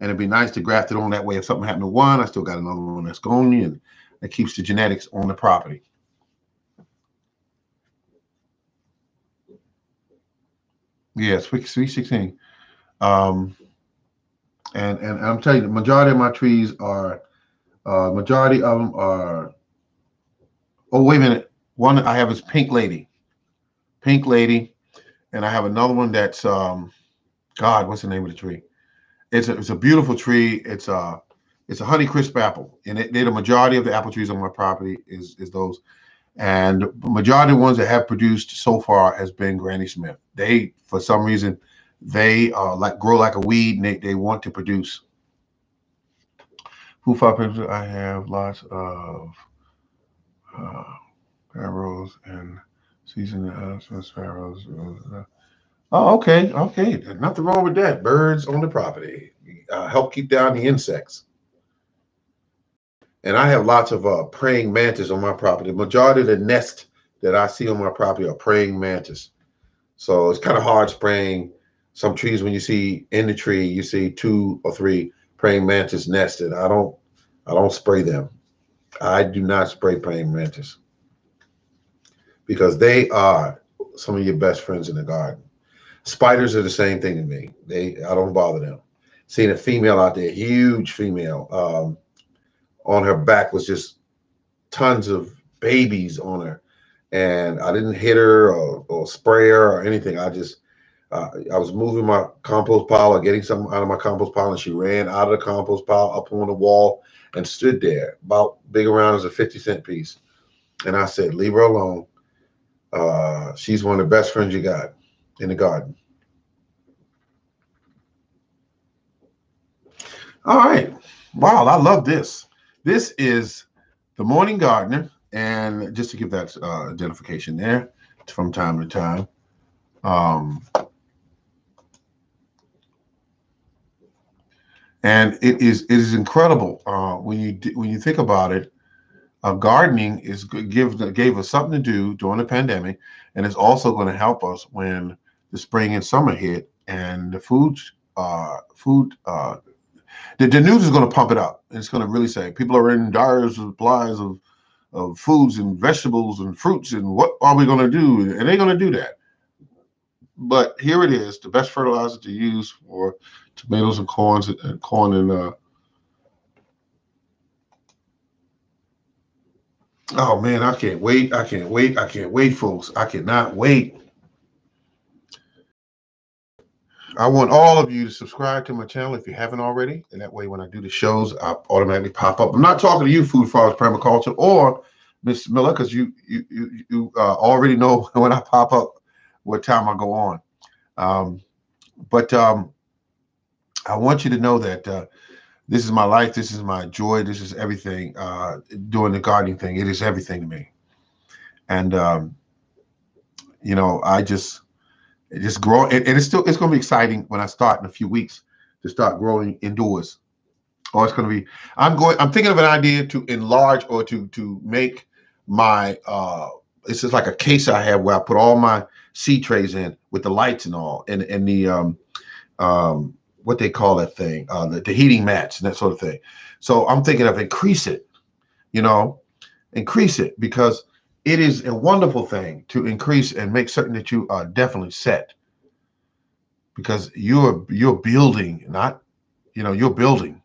and it'd be nice to graft it on that way. If something happened to one, I still got another one that's going, and it keeps the genetics on the property. Yeah, Sweet 16. Um, and I'm telling you, the majority of my trees are, majority of them are. Oh, wait a minute. One I have is Pink Lady, and I have another one that's God, what's the name of the tree? It's a beautiful tree. It's a Honeycrisp apple, and they're the majority of the apple trees on my property is those. And the majority of the ones that have produced so far has been Granny Smith. They, for some reason, they like grow like a weed, and they want to produce. Food five pictures. I have lots of uh, sparrows and seasoned sparrows. Oh, okay, okay. Nothing wrong with that. Birds on the property help keep down the insects. And I have lots of praying mantis on my property. The majority of the nest that I see on my property are praying mantis. So it's kind of hard spraying some trees. When you see in the tree, you see 2 or 3 praying mantis nested. I don't spray them. I do not spray praying mantis because they are some of your best friends in the garden. Spiders are the same thing to me. I don't bother them. Seeing a female out there, huge female, on her back was just tons of babies on her, and I didn't hit her or spray her or anything. I was moving my compost pile or getting something out of my compost pile, and she ran out of the compost pile up on the wall and stood there, about big around as a 50-cent piece. And I said, "Leave her alone. She's one of the best friends you got in the garden." All right. Wow, I love this. This is the Morning Gardener, and just to give that identification there from time to time. Um, and it is incredible when you think about it. Gardening gave us something to do during the pandemic, and it's also going to help us when the spring and summer hit, and the the news is going to pump it up. And it's going to really say people are in dire supplies of foods and vegetables and fruits, and what are we going to do? And they're going to do that. But here it is, the best fertilizer to use for tomatoes and corn and oh man, I can't wait. I can't wait. I can't wait, folks. I cannot wait. I want all of you to subscribe to my channel if you haven't already. And that way, when I do the shows, I automatically pop up. I'm not talking to you, Food Forest Permaculture, or Miss Miller, because you already know when I pop up what time I go on. But I want you to know that this is my life. This is my joy. This is everything. Doing the gardening thing, it is everything to me. And I just grow, and it's going to be exciting when I start in a few weeks to start growing indoors. Oh, it's going to be. I'm thinking of an idea to enlarge or to make my. It's just like a case I have where I put all my seed trays in with the lights and all, and the what they call that thing, the heating mats and that sort of thing. So I'm thinking of increase it, increase it, because it is a wonderful thing to increase and make certain that you are definitely set, because you're building, not you're building.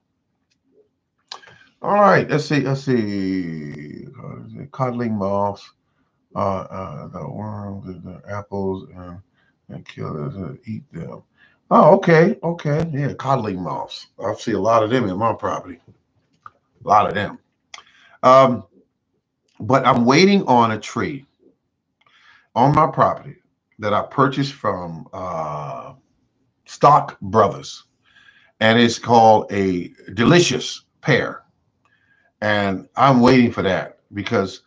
All right, let's see. Codling moths, the worms, the apples, and killers eat them. Oh, okay, okay. Yeah, codling moths. I see a lot of them in my property. A lot of them. Um, but I'm waiting on a tree on my property that I purchased from Stock Brothers, and it's called a delicious pear. And I'm waiting for that because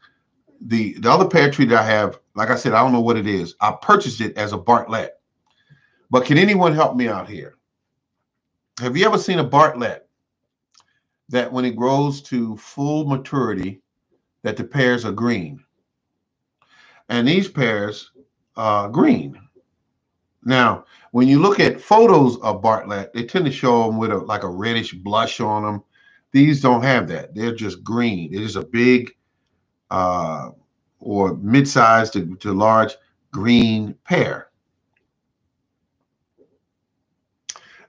the other pear tree that I have, like I said, I don't know what it is. I purchased it as a Bartlett. But can anyone help me out here? Have you ever seen a Bartlett that when it grows to full maturity, that the pears are green? And these pears are green. Now, when you look at photos of Bartlett, they tend to show them with like a reddish blush on them. These don't have that. They're just green. It is a big uh, or mid-sized to large green pear.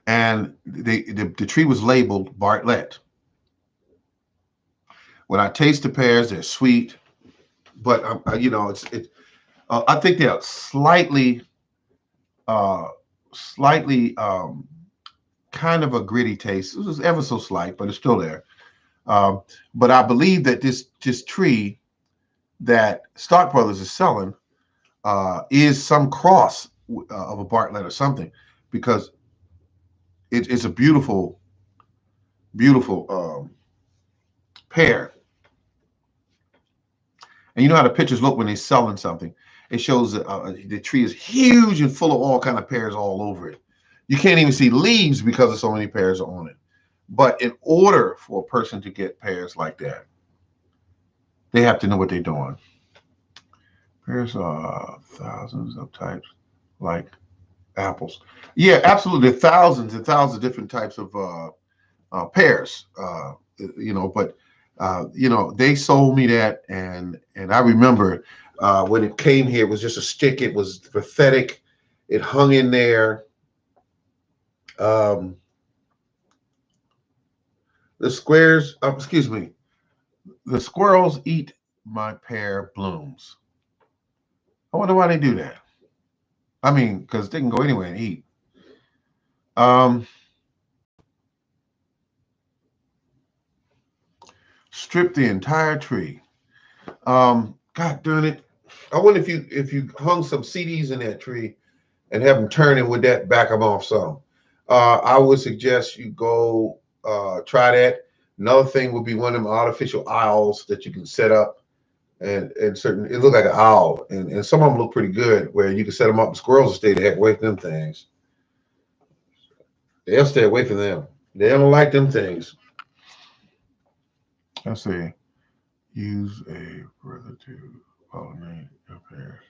And the tree was labeled Bartlett. When I taste the pears, they're sweet, but I think they're uh, slightly kind of a gritty taste. It was ever so slight, but it's still there. Um, but I believe that this tree that Stock Brothers is selling is some cross of a Bartlett or something, because it's a beautiful, beautiful pear. And you know how the pictures look when they're selling something. It shows the tree is huge and full of all kind of pears all over it. You can't even see leaves because of so many pears on it. But in order for a person to get pears like that, they have to know what they're doing. Pears are thousands of types, like apples. Yeah, absolutely. Thousands and thousands of different types of pears. But they sold me that, and I remember when it came here, it was just a stick. It was pathetic. It hung in there. Um, the squares, excuse me, the squirrels eat my pear blooms. I wonder why they do that. I mean, because they can go anywhere and eat. Um, strip the entire tree. God darn it! I wonder if you hung some CDs in that tree and have them turning, would that back them off some? I would suggest you go try that. Another thing would be one of them artificial owls that you can set up, and certain it look like an owl, and some of them look pretty good where you can set them up. And squirrels will stay the heck away from them things. They'll stay away from them. They don't like them things. Let's see. Use a brother to pollinate your pears.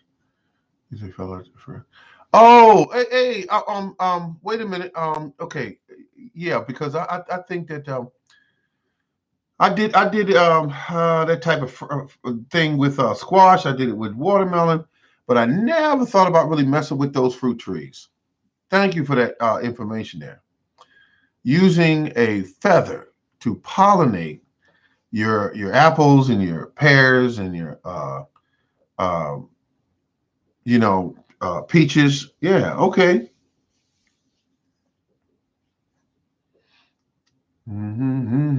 Use a fellow for. Oh, hey, wait a minute. Okay, yeah, because I think that I did that type of thing with squash. I did it with watermelon, but I never thought about really messing with those fruit trees. Thank you for that information there. Using a feather to pollinate your apples and your pears and your uh, peaches. Yeah, okay. Mm-hmm.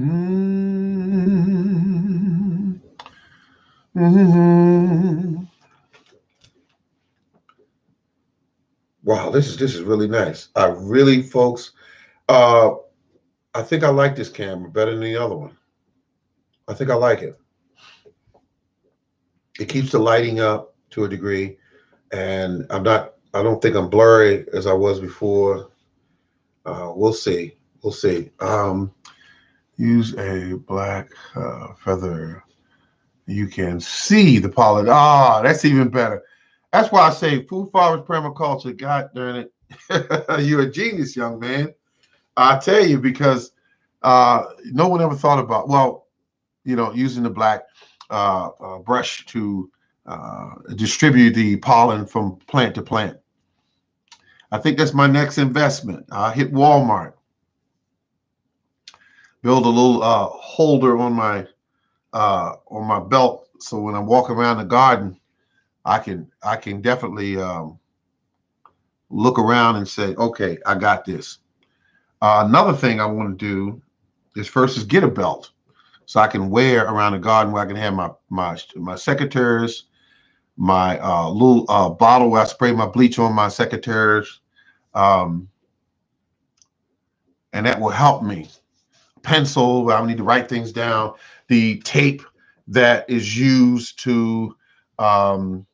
Mm-hmm. Wow, this is really nice. I really, folks, uh, I think I like this camera better than the other one. I think I like it. It keeps the lighting up to a degree, and I don't think I'm blurry as I was before. We'll see. We'll see. Use a black feather. You can see the pollen. Ah, that's even better. That's why I say food forest permaculture. God darn it. You're a genius, young man. I tell you, because no one ever thought about, well, using the black brush to distribute the pollen from plant to plant. I think that's my next investment. I hit Walmart, build a little holder on my belt, so when I'm walking around the garden, I can definitely look around and say, okay, I got this. Another thing I want to do is first is get a belt so I can wear around the garden where I can have my secateurs, my little bottle where I spray my bleach on my secateurs, um, and that will help me. Pencil where I need to write things down. The tape that is used to um,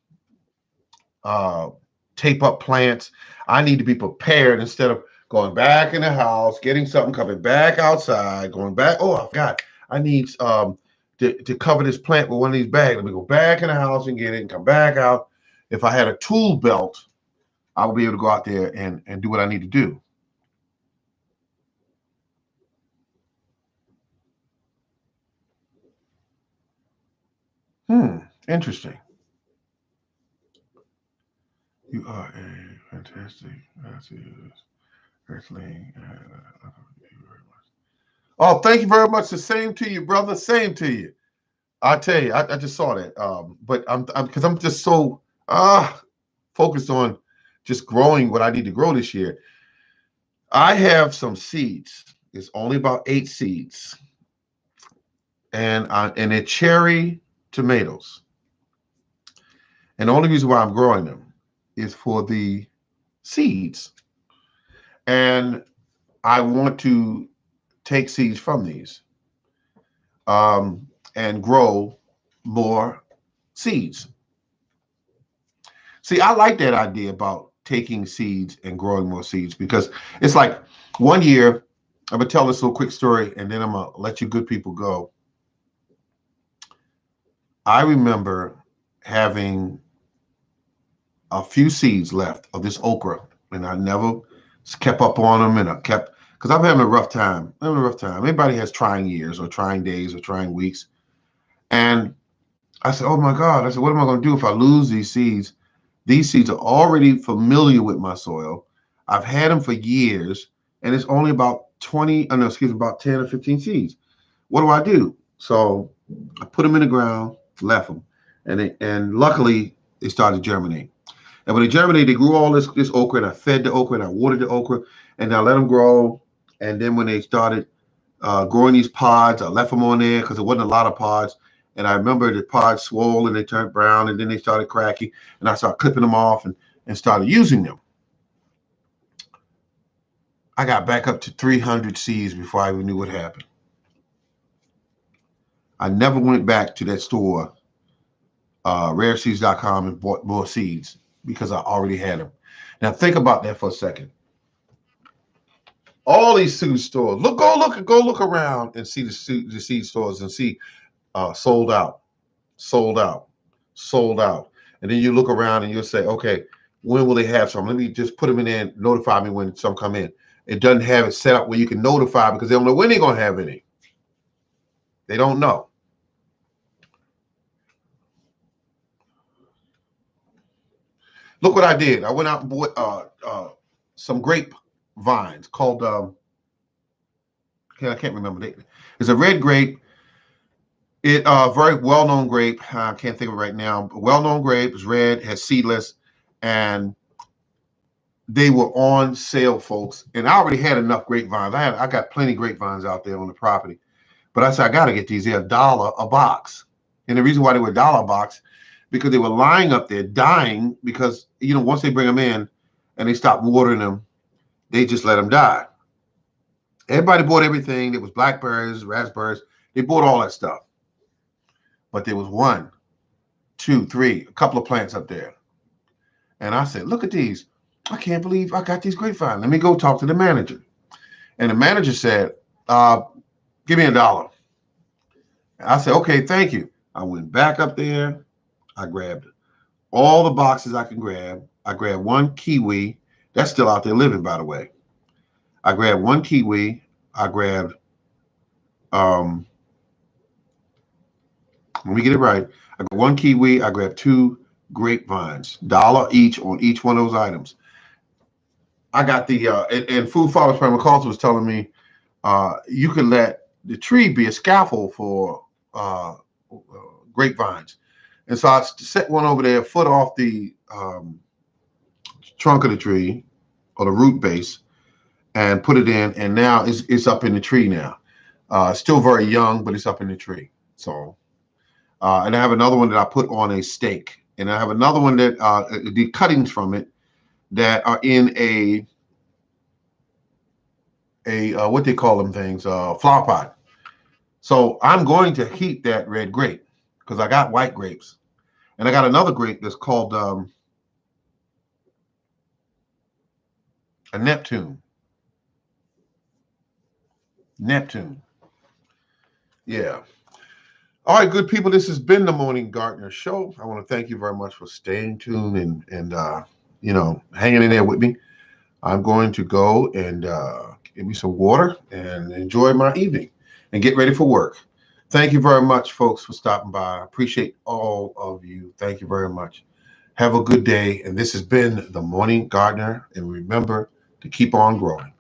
uh, tape up plants. I need to be prepared instead of going back in the house, getting something, coming back outside, going back. Oh, I forgot. I need to cover this plant with one of these bags. Let me go back in the house and get it and come back out. If I had a tool belt, I would be able to go out there and do what I need to do. Interesting. You are a fantastic earthling. Oh, thank you very much. The same to you, brother. Same to you. I tell you, I just saw that. But I'm because I'm just so focused on just growing what I need to grow this year. I have some seeds. It's only about 8 seeds, and they're cherry tomatoes. And the only reason why I'm growing them is for the seeds. And I want to take seeds from these and grow more seeds. See, I like that idea about taking seeds and growing more seeds because it's like one year, I'm going to tell this little quick story and then I'm going to let you good people go. I remember having a few seeds left of this okra and I never kept up on them and I kept, because I'm having a rough time. I'm having a rough time. Everybody has trying years or trying days or trying weeks. And I said, oh my God. I said, what am I going to do if I lose these seeds? These seeds are already familiar with my soil. I've had them for years, and it's only about 20, no, excuse me, about 10 or 15 seeds. What do I do? So I put them in the ground, left them, and luckily they started to germinate. And when they germinated, they grew all this okra, and I fed the okra, and I watered the okra, and I let them grow. And then when they started growing these pods, I left them on there because there wasn't a lot of pods. And I remember the pods swole and they turned brown and then they started cracking. And I started clipping them off and started using them. I got back up to 300 seeds before I even knew what happened. I never went back to that store, rareseeds.com, and bought more seeds because I already had them. Now think about that for a second. All these seed stores, go look around and see the seed stores and see sold out, sold out, sold out. And then you look around and you'll say, okay, when will they have some? Let me just put them in there and notify me when some come in. It doesn't have it set up where you can notify because they don't know when they're going to have any. They don't know. Look what I did. I went out and bought some grape vines called, I can't remember. It's a red grape. It very well-known grape. I can't think of it right now. Well-known grape. It's red, has seedless, and they were on sale, folks. And I already had enough grapevines. I got plenty of grapevines out there on the property. But I said, I got to get these. They're $1 a box. And the reason why they were $1 a box, because they were lying up there dying because, once they bring them in and they stop watering them, they just let them die. Everybody bought everything. There was blackberries, raspberries. They bought all that stuff. But there was 1, 2, 3, a couple of plants up there. And I said, look at these. I can't believe I got these grapevines. Let me go talk to the manager. And the manager said, give me $1. I said, okay, thank you. I went back up there. I grabbed all the boxes I can grab. I grabbed 1 kiwi. That's still out there living, by the way. I grabbed 1 kiwi. I grabbed, let me get it right. I got 1 kiwi. I grabbed 2 grapevines, $1 each on each one of those items. I got the, and Food Farmers Permaculture was telling me you can let the tree be a scaffold for grapevines. And so I set one over there, foot off the trunk of the tree or the root base and put it in, and now it's up in the tree now. Still very young, but it's up in the tree. So, and I have another one that I put on a stake, and I have another one that the cuttings from it that are in a what they call them things, flower pot. So I'm going to heat that red grape because I got white grapes, and I got another grape that's called a Neptune. Neptune. Yeah. All right, good people. This has been the Morning Gardener Show. I want to thank you very much for staying tuned and hanging in there with me. I'm going to go and get me some water and enjoy my evening and get ready for work. Thank you very much, folks, for stopping by. I appreciate all of you. Thank you very much. Have a good day. And this has been the Morning Gardener. And remember to keep on growing.